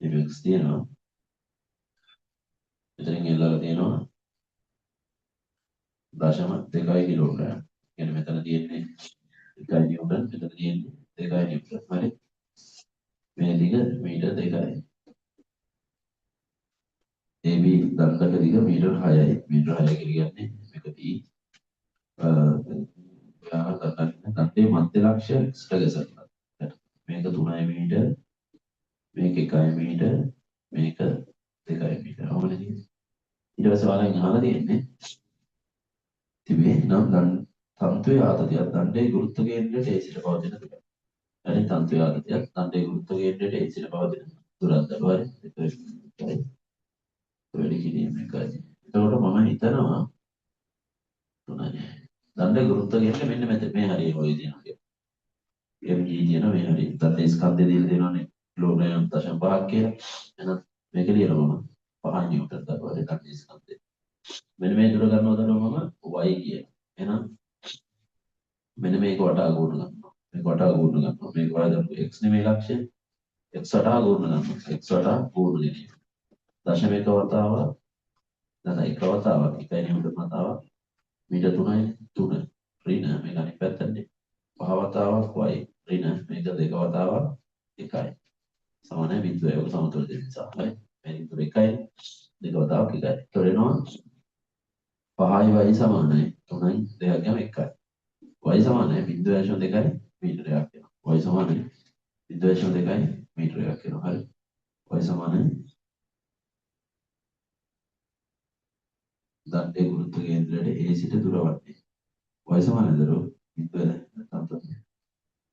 mx තියෙනවා. මෙතනින් එල්ලලා තියෙනවා 0.2 කිලෝග්‍රෑම්. කියන්නේ මෙතන තියෙන්නේ 1 නිව්ටන්, මෙතන තියෙන්නේ 2 නිව්ටන්. හරි. මේ දිග මීටර් 2යි. AB දණ්ඩක දිග මීටර් 6යි. මීටර් 6 කියන්නේ මේක P. දණ්ඩේ මධ්‍ය ලක්ෂ එක්ස්ට්‍රා ගැසට්ලා. මේක 3 මීටර්, මේක 1 මීටර්, මේක 2 මීටර්. අවුලද? ඊට පස්සේ ඔයාලගෙන් අහලා තියෙන්නේ තිබේ නම් තන්තුවේ ආතතියක් දණ්ඩේ ගුරුත්ව කේන්ද්‍රයට A සිට පවතින දුර. හරි තන්තුවේ ආතතියක් දණ්ඩේ ගුරුත්ව කේන්ද්‍රයට A සිට පවතින දුරක් දරුවා. හරි. වැඩි කිරීම එකයි. එතකොට මම හිතනවා තුනයි. දණ්ඩේ ගුරුත්ව කේන්ද්‍රය මෙන්න මෙතන මේ හරිය ඔය තියෙනවා කියලා. mg කියන මේ හරිය. දණ්ඩේ ස්කන්ධය දීලා දෙනවනේ කිලෝග්‍රෑම් 0.5ක් කියලා. එහෙනම් මේක ලියනවා මම 5 නිව්ටන් දරුවා දණ්ඩේ ස්කන්ධය. මෙන්න මේ දුර ගන්නවා මම y කියන. එහෙනම් මෙන්න මේක වටා ගුණ ගන්නවා. මේක වටා ගුණ ගන්නවා. මේක වඩා x නෙමෙයි ලක්ෂය. x වටා ගුණ ගන්නවා. x වටා ගුණ දෙනවා. දශමික වතාව නැත්නම් එක වතාවක් 1 නිව්ටන් වතාවක් මීටර් 3යි 3 ඍණ මේක අනිත් පැත්තනේ 5 වතාවක් y ඍණ මේක 2 වතාවක් 1යි සමානයි බිඳුව ඒක සමතුලිත නිසා හරි මේ බිඳුව 1යි 2 වතාවක් 1යි ඒතර එනවා 5යි y සමානයි 3යි 2ක් ගම 1යි y සමානයි බිඳුව ඇශෝ 2යි මීටරයක් වෙනවා y සමානයි බිඳුව ඇශෝ 2යි මීටරයක් වෙනවා හරි y සමානයි දණ්ඩේ ගුරුත්ව කේන්ද්‍රයට A සිට දුර වන්නේ. y සමානද බිඳුව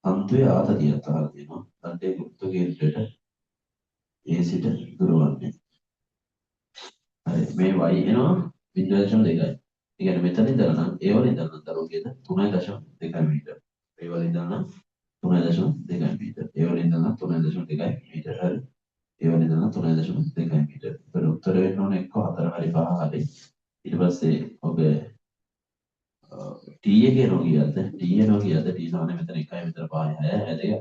තන්තුවේ ආතතිය අතහලා තියෙනවා. දණ්ඩේ ගුරුත්ව කේන්ද්‍රයට A සිට දුර වන්නේ. හරි මේ y එනවා 0.2යි. ඒ කියන්නේ මෙතන ඉඳලා නම් A වල ඉඳලා නම් දරුවෝගේද 3.2 මීටර. A වල ඉඳලා නම් 3.2 මීටර. A වල ඉඳලා නම් 3.2 මීටර. හරි. A වල ඉඳලා නම් 3.2 මීටර. ඒතර උත්තර වෙන්න ඕනේ එක්ක 4 හරි 5 හරි. ඊට පස්සේ ඔබ T එකේ නෝ කියද්ද T එනවා කියද්ද T සමාන මෙතන 1යි මෙතන 5යි 6යි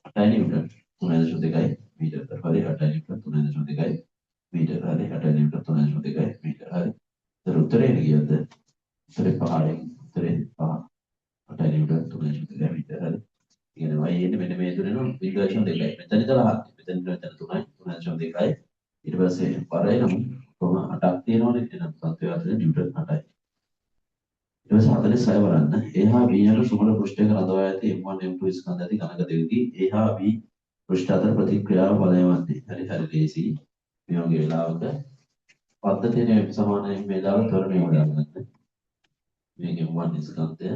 8යි නිව්ටන් 3.2යි මීටර. හරි 8යි නිව්ටන් 3.2යි මීටර. හරි 8යි නිව්ටන් 3.2යි මීටර. හරි. ඒතර උත්තරේ කියද්ද උත්තරේ 5යි. උත්තරේ 5. 8යි නිව්ටන් 3.2යි මීටර. හරි. ඉතින් y එන්නේ මෙන්න මේ දුරේනෝ 0.2යි. මෙතන ඉඳලා මෙතන 3යි 3.2යි. ඊට පස්සේ පරේනම් කොහොම 8ක් තියෙනවනේ එනම් තත්ත්වය අතර නිව්ටන් 8යි. ඊට පස්සේ 46 බලන්න. A හා B යන සුමන පෘෂ්ඨයක රඳවා ඇති M1 M2 ස්කන්ධ ඇති ඝනක දෙකකි. A හා B පෘෂ්ඨ අතර ප්‍රතික්‍රියාව බලය වන්නේ. හරි හරි ලේසි. මේ වගේ වෙලාවක පද්ධතියේ M සමානයි මේ දාලා ත්වරණය හොයාගන්න. මේක M1 ස්කන්ධය,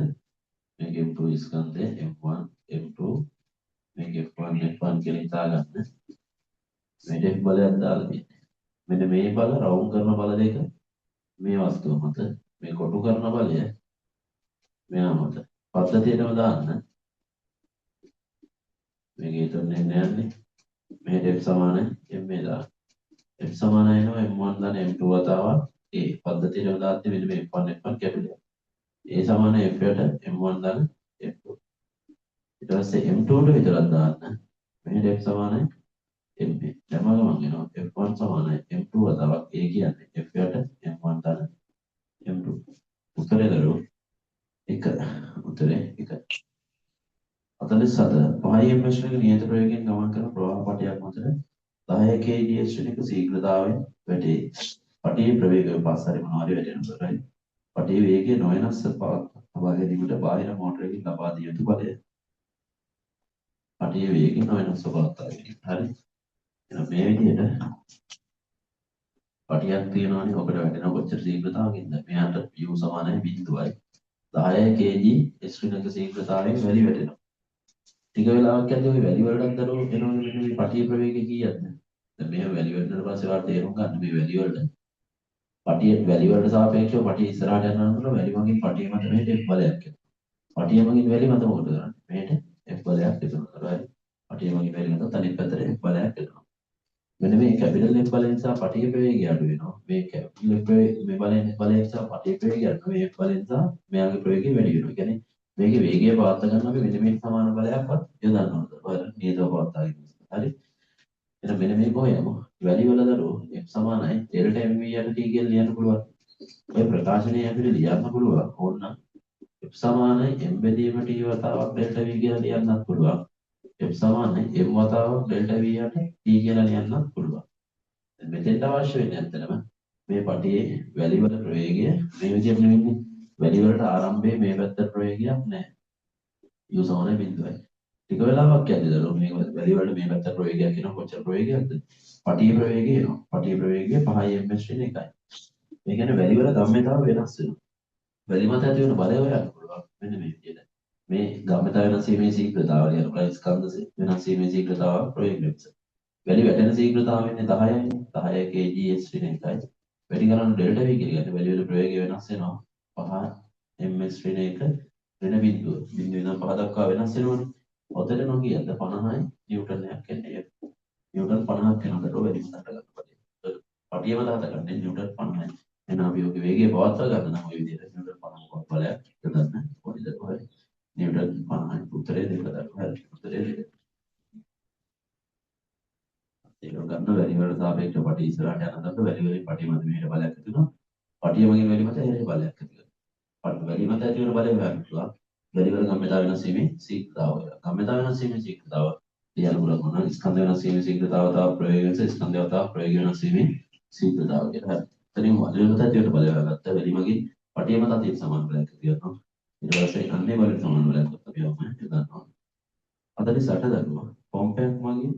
මේක M2 ස්කන්ධය, M1 M2 මේක F1 F1 කියලා හිතාගන්න. මේ දෙක බලයක් දාලා තියෙන්නේ. මෙන්න මේ බල රවුම් කරන බල දෙක මේ වස්තුව මත මේ කොටු කරන බලය මෙයා මත පද්ධතියටම දාන්න මේකේ තුනේ යන්නේ මේ F සමානයි M මේ දාන්න F සමානයි වෙනවා M1 දාන M2 වතාවක් ඒ පද්ධතියටම දාද්දි මෙන්න මේ F1 F1 කැපිටල් A සමානයි F යට M1 දාන F2 ඊට පස්සේ M2 ට විතරක් දාන්න මේ F සමානයි M දැන් මම කියනවා F1 සමානයි M2 වතාවක් A කියන්නේ F යට M1 දාන M2 උත්තරේ දරුවෝ 1 උත්තරේ 1 47 පහයි m ශ්‍රේණික නියත ප්‍රවේගයෙන් ගමන් කරන ප්‍රවාහ පටයක් මත 10 kd ශ්‍රේණික ශීඝ්‍රතාවයෙන් වැටේ. පටයේ ප්‍රවේගය පස්සරි මොනවාරි වැටෙනවා right. පටයේ වේගය නොවෙනස්ව ලබා ගැනීමට බාහිර මෝටරයකින් ලබා දිය යුතු බලය. පටයේ වේගය නොවෙනස්ව පවත්වා ගැනීම. හරි. එහෙනම් මේ විදිහට පටියක් තියෙනවානේ ඔකට වැටෙන කොච්චර ශීඝ්‍රතාවකින්ද මෙයාට u සමානයි 0යි 10 kg ස්ත්‍රිනක ශීඝ්‍රතාවයෙන් වැලි වැටෙනවා ටික වෙලාවක් යද්දී ওই වැලි වලට අතර එනවා මෙන්න මේ පටිය ප්‍රවේගය කීයක්ද දැන් මේ වැලි වැටෙනට පස්සේ වාට තේරුම් ගන්න මේ වැලි වලට පටිය වැලි වලට සාපේක්ෂව පටිය ඉස්සරහට යනකොට වැලි මගින් පටිය මත මෙහෙට F බලයක් එනවා පටිය මගින් වැලි මත මොකද කරන්නේ මෙහෙට F බලයක් එනවා හරි පටිය මගින් වැලි මත අනිත් පැත්තට F බලයක් එනවා මෙන්න මේ කැපිටල් F බලය නිසා පටිය ප්‍රවේගය අඩු වෙනවා මේ කැපිටල් F මේ බලය නිසා පටිය ප්‍රවේගය අඩු වෙනවා මේ F බලය නිසා මෙයාගේ ප්‍රවේගය වැඩි වෙනවා කියන්නේ මේකේ වේගය පවත්වා ගන්න අපි මෙන්න මේ සමාන බලයක්වත් යොදන්න ඕනද බලන්න නියතව පවත්වාගෙන හරි එහෙනම් මෙන්න මේ කොහේම වැලි වල දරුවෝ f සමානයි ඩෙල්ටා mv යට t කියලා ලියන්න පුළුවන් ඔය ප්‍රකාශනයේ අපිට ලියන්න පුළුවන් ඕන්න f සමානයි m බෙදීම t වතාවක් ඩෙල්ටා v කියලා ලියන්නත් පුළුවන් f සමානයි m වතාවක් ඩෙල්ටා v යට t කියලා ලියන්නත් පුළුවන් දැන් මෙතෙන්ට අවශ්‍ය වෙන්නේ ඇත්තටම මේ පටියේ වැලි වල ප්‍රවේගය මේ විදිහට නෙවෙන්නේ වැලි වලට ආරම්භයේ මේ පැත්තට ප්‍රවේගයක් නැහැ u සමානයි 0යි ටික වෙලාවක් යද්දී දරුවෝ මේ වැලි වලට මේ පැත්තට ප්‍රවේගයක් එනවා කොච්චර ප්‍රවේගයක්ද පටියේ ප්‍රවේගය එනවා පටියේ ප්‍රවේගය 5 ms ශ්‍රේණි 1යි මේ කියන්නේ වැලි වල ගම්‍යතාව වෙනස් වෙනවා වැලි මත ඇති වෙන බලය හොයන්න පුළුවන් මෙන්න මේ විදිහට මේ ගම්‍යතාව වෙනස් වීමේ ශීඝ්‍රතාවය කියන ස්කන්ධ වෙනස් වීමේ ශීඝ්‍රතාව ප්‍රවේග වෙනස වැලි වැටෙන ශීඝ්‍රතාව වෙන්නේ 10යි 10 kg ශ්‍රේණි 1යි වැඩි කරන ඩෙල්ටා v කියලා කියන්නේ වැලි වල ප්‍රවේගය වෙනස් වෙනවා 5 ms ශ්‍රේණි 1 වෙන බිඳුව ඉඳන් 5 දක්වා වෙනස් වෙනවනේ ඔතන නොකියද්ද 50යි නිව්ටන්යක් එන්නේ නිව්ටන් 50ක් වෙනකට වැඩි මතට ගන්න පටියම දාත ගන්න නිව්ටන් 50යි එහෙනම් අපි ඔගේ වේගය පවත්වා ගන්න නම් ඔය විදිහට නිව්ටන් 50ක් බලයක් යොදන්න ඕනේද කොහේ නිව්ටන් 50යි උත්තරේ දෙක දාන්න හරි උත්තරේ දෙක ඒක ගන්න වැලි වලට සාපේක්ෂව පටිය ඉස්සරහට යනකොට වැලි වලින් පටිය මත මෙහෙට බලයක් ඇති වෙනවා පටිය මගින් වැලි මත එහෙට බලයක් ඇති වෙනවා වැලි මත ඇති වෙන බලය හොයන්න පුළුවන් වැලි වල ගම්‍යතාව වෙනස් වීමේ ශීඝ්‍රතාවය ගම්‍යතාව වෙනස් වීමේ ශීඝ්‍රතාව ලියන්න පුළුවන් මොනවා ස්කන්ධ වෙනස් වීමේ ශීඝ්‍රතාව තව ප්‍රවේග වෙනස ස්කන්ධය තව ප්‍රවේග වෙනස් වීමේ ශීඝ්‍රතාව කියලා හරි එතනින් වැලි මත ඇති වෙන බලය හොයාගත්ත වැලි මගින් පටිය මත ඇති සමාන බලයක් ඇති වෙනවා ඊට පස්සේ අන්නේ බලයට සමාන බලයක් අපි යොමු කරනවා 48 දක්වා පොම්පයක් මගින්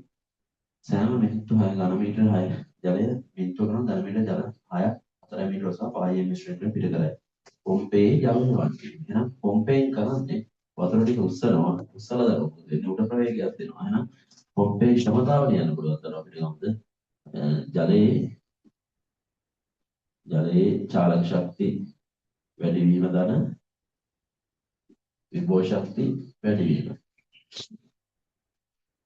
සෑම මිනිත්තු 6 ඝන මීටර 6 ජලය මිනිත්තු ගණන් ඝන මීටර ජල 6ක් 4 මීටර සහ 5 මිශ්‍රණයෙන් පිට කරයි. පොම්පේ ජල වාක්‍යය. එහෙනම් පොම්පෙන් කරන්නේ වතුර ටික උස්සනවා. උස්සලා දානවා. දෙන්න උඩ ප්‍රවේගයක් දෙනවා. එහෙනම් පොම්පේ ක්ෂමතාව ලියන්න පුළුවන් තරම් අපිට ගමුද? ජලයේ චාලක ශක්තිය වැඩි වීම දන විභව ශක්තිය වැඩි වීම.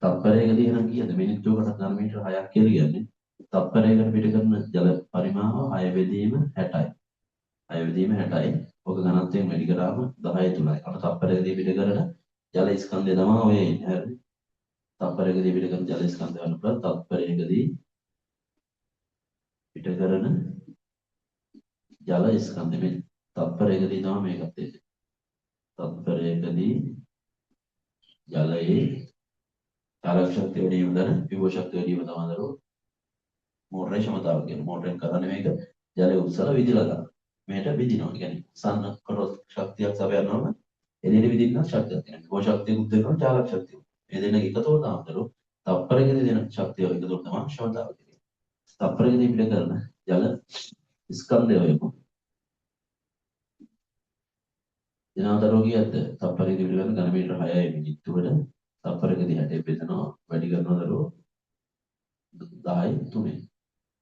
තත්පරයකදී නම් කීයද මිනිත්තුවකට ඝන මීටර 6ක් කියලා කියන්නේ තත්පරයකට පිට කරන ජල පරිමාව 6 බෙදීම 60යි 6 බෙදීම 60යි ඔක ඝනත්වයෙන් වැඩි කරාම 10 3යි අර තත්පරයකදී පිට කරන ජල ස්කන්ධය තමයි ඔය එන්නේ හරි තත්පරයකදී පිට කරන ජල ස්කන්ධය වල තත්පරයකදී පිට කරන ජල ස්කන්ධය මේ තත්පරයකදී තමයි මේකත් එන්නේ තත්පරයකදී ජලයේ චාලක ශක්තිය වැඩි වීම දන විභව ශක්තිය වැඩි වීම තමයි දරුවෝ මෝටරේ ක්ෂමතාව කියන මෝටරෙන් කරන්නේ මේක ජලය උස්සලා විදිලා ගන්න. මේකට විදිනවා. ඒ කියන්නේ සන්න කරොත් ශක්තියක් සපයනවම එදිනෙ විදින්න ශක්තියක් තියෙනවා. විභව ශක්තියකුත් දෙනවා චාලක ශක්තිය. මේ දෙන්න එකතෝ තමයි දරුවෝ තප්පරයකදී දෙන ශක්තිය එකතෝ තමයි ක්ෂමතාව කියන්නේ. තප්පරයකදී පිට කරන ජල ස්කන්ධය වෙමු. දිනවතරෝ කියද්ද තප්පරයකදී පිට කරන ඝන මීටර 6යි මිනිත්තුවට තප්පරයකදී 60 බෙදනවා වැඩි කරනවා දරුවෝ 10යි 3යි.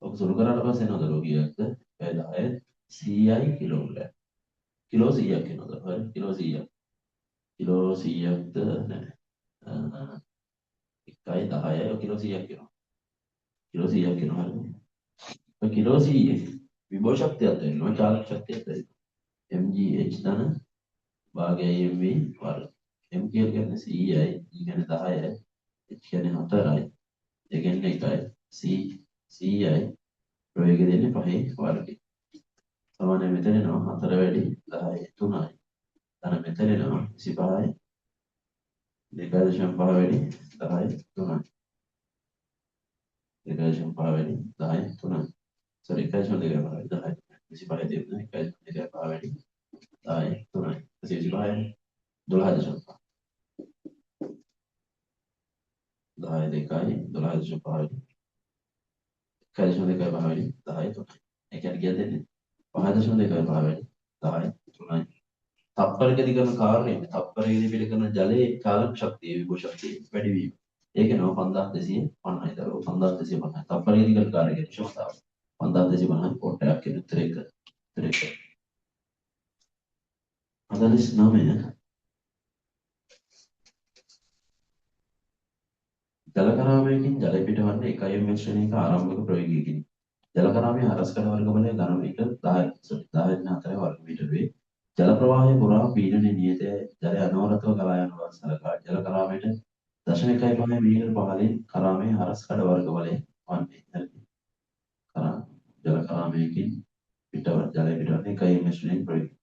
ඔක සුළු කරාට පස්සේ එනවද රෝගියෙක්ද? 10 100යි කිලෝග්‍රෑම්. කිලෝ 100ක් එනවද? හරි කිලෝ 100ක්. කිලෝ 100ක්ද නැහැ. 1යි 10යි කිලෝ 100ක් එනවා. කිලෝ 100ක් එනවා හරි. ඔය කිලෝ 100 විභව ශක්තියක් දෙනවා චාලක ශක්තියක් දෙනවා. mgh ධන භාගයයි mv වර්ග. m කියන්නේ 100යි, e කියන්නේ 10යි, h කියන්නේ 4යි, ඒ කියන්නේ 1යි, c 100යි ප්‍රවේගය දෙන්නේ 5 වර්ගය. සමානයි මෙතන එනවා 4 වැඩි 10යි 3යි. අර මෙතන එනවා 25යි 2.5 වැඩි 10යි 3යි. 2.5 වැඩි 10යි 3යි. sorry 1.2 වැඩි 10යි 25යි දෙන්න 1.2 වැඩි 10යි 3යි. 25යි 12.5 10යි 2යි 12.5 වැඩි 1.2 වැඩි 10 3යි. ඒ කියන්නේ ගිය දෙන්නේ 5.2 වැඩි 10 3යි. තප්පරයකදී කරන කාර්යය තප්පරයකදී පිට කරන ජලයේ චාලක ශක්තිය විභව ශක්තිය වැඩි වීම. ඒක නෝ 5250යි දරුවෝ 5250. තප්පරයකදී කරන කාර්යයේ ක්ෂමතාව 5250 කොටයක් කියන උත්තරේක. උත්තරේක. 49 ජලකරාමයකින් ජලය පිටවන්නේ 1 ශ්‍රේණියක ආරම්භක ප්‍රවේගයකින්. ජලකරාමයේ හරස්කඩ වර්ග බලය ඝන මීටර් 10 වර්ග මීටර වේ. ජල ප්‍රවාහය පුරා පීඩනයේ නියතය ජලය අනවරතව ගලා යන බව සලකා ජලකරාමයට 0.5 මීටර පහළින් කරාමයේ හරස්කඩ වර්ග බලය වන්නේ. ජලකරාමයකින් ජලය පිටවන්නේ 1 ශ්‍රේණියක ප්‍රවේගය.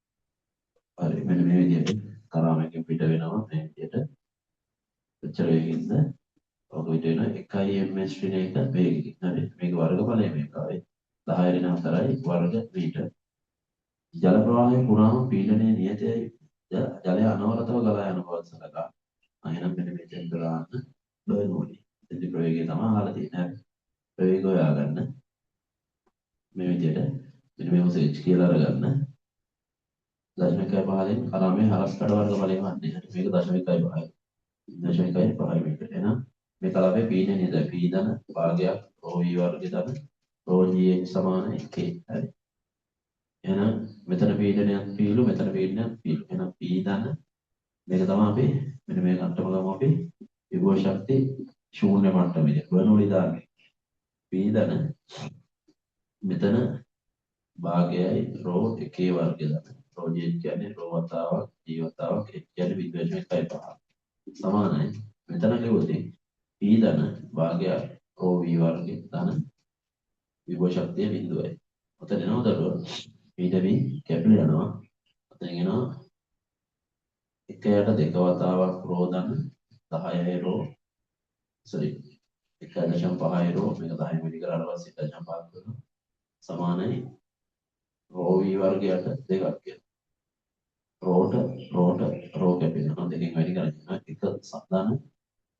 හරි මෙන්න මේ විදිහට කරාමයකින් පිට වෙනවා මේ විදිහට. එච්චර වේගින්ද ඔක විතර වෙන 1 ms ශ්‍රේණියක වේගයකින්. හරි මේක වර්ගඵලය මේකයි 10 ඍණ 4යි වර්ග මීටර. ජල ප්‍රවාහය පුරාම පීඩනයේ නියතයයි ජලය අනවරතව ගලා යන බව සලකා. එහෙනම් මෙන්න මෙතෙන් දාන්න බර්න් ඕනේ. ඉතින් ප්‍රවේගය තමයි අහලා තියෙන්නේ. ප්‍රවේගය හොයාගන්න. මේ විදිහට මෙන්න මේක සෙච් කියලා අරගන්න. 0.5න් කරාමයේ හරස්කඩ වර්ග බලය වන්නේ. මේක 0.5. 0.5 මීටර. එහෙනම් මේ කලාපයේ පීඩනයද පීඩන භාගයක් ρv වර්ගය ධන ρg සමාන 1. හරි. එහෙනම් මෙතන පීඩනයක් පීළු මෙතන පීඩනයක් පීළු. එහෙනම් පීඩන මේක තමයි අපි මෙන්න මේ කට්ටම ගමු අපි විභව ශක්ති ශූන්‍ය මට්ටමේදී වෙනුලි දාන්නේ. පීඩන මෙතන භාගයයි ρ 1 වර්ගය ධන ρg කියන්නේ ρ වතාවක් g වතාවක් h කියන්නේ 0.1 සමානයි. මෙතන කිව්වොත් පීඩන භාගයක් ρv වර්ගය ධන විභව ශක්තිය බිඳුවයි. ඔතන එනවා දරුවෝ පීඩවි කැපිලා යනවා. ඔතන එනවා 1යට 2 වතාවක් ρ ධන 10යි ρ sorry 1.5යි ρ මේක 10 මිලි කරලා පස්සේ 1.5 කරනවා සමානයි ρv වර්ගයට 2ක් කියලා. රෝට කැපෙනවා දෙකෙන් වැඩි කරගෙන 1 ධන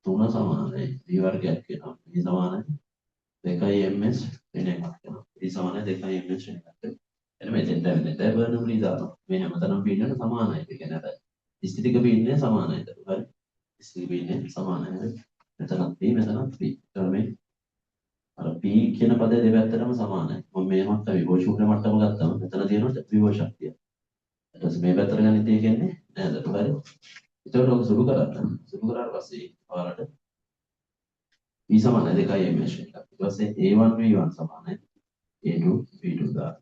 3 සමානයි v වර්ගයක් කියනවා. v සමානයි 2 ms වෙනමක් වෙනවා. v සමානයි 2 ms වෙනමක්. එන මෙතෙන්ට ඇවිල්ලා බර්නූලි දානවා. මේ හැමතැනම පීඩනයට සමානයි. ඒ කියන්නේ අර ස්ථිතික පීඩනය සමානයි. හරි. ස්ථිතික පීඩනය සමානයි. හරි. මෙතනත් p මෙතනත් p. ඒතර මේ අර p කියන පදේ දෙපැත්තටම සමානයි. මම මේ මට්ටම විභව ශූන්‍ය මට්ටම ගත්තම මෙතන තියෙනවා විභව ශක්තිය. ඊට පස්සේ මේ පැත්තට ගන්න ඉතින් කියන්නේ නේද? හරි. ඒතකොට ඔක සුළු කරන්න. සුළු කරාට පස්සේ ඔයාලට p සමානයි 2 ms එකක්. ඊට පස්සේ a1 v1 සමානයි a2 v2 දාන්න.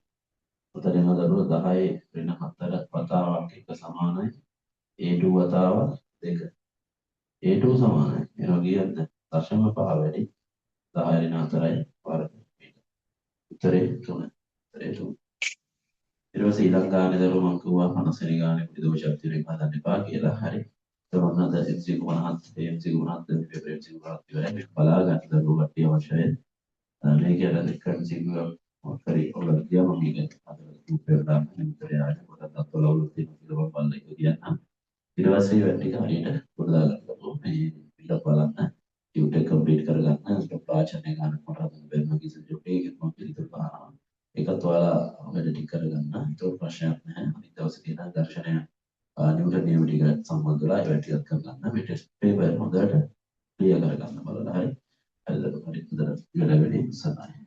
උතන යන දරුවෝ 10 ඍණ 4 වතාවක් 1 සමානයි a2 වතාවක් 2. a2 සමානයි එනවා කියද්ද 0.5 වැඩි 10 ඍණ 4යි වර්ග මීටර. උත්තරේ 3. උත්තරේ 3. ඊට පස්සේ ඊළඟ ගානේ දරුවෝ මම කිව්වා 50 වෙනි ගානේ විභව ශක්තිය එක හදන්න එපා කියලා. හරි. ඒක මොනවාද MC57 MC57 MC57 ඉවරයි. මේක බලා ගන්න දරුවෝ කට්ටිය අවශ්‍යයි. මේකේ අර ෆ්‍රීකවන්සි හරි ඔයාලා කියමු මේක අදලා සූපර් දාන්න උත්තරය ආයෙත් පොඩක් අත්වල වුණත් තියෙන කියලා බලන්න එක කියන්න. ඊට පස්සේ ඉවර් ටික හරියට පොඩ දාගන්න මේ පිටක් බලන්න ටියුට් එක කම්ප්ලීට් කරගන්න ප්‍රාචනය ගන්න මොකටද බැලුවා කිසි ටියුට් එකක් මම පිළිතුරු පානවා. ඒකත් ඔයාලා වැඩ ටික කරගන්න. ඒක ප්‍රශ්නයක් නැහැ. අනිත් දවසේ තියෙන දර්ශනය නිව්ටන් නියම ටික සම්බන්ධ වෙලා ඒවා ටිකක් කරගන්න. මේ ටෙස්ට් පේපර් හොඳට ක්ලියර් කරගන්න බලන්න. හරි. හරිද? හරි. හොඳට ඉවර වෙන්නේ සනායි.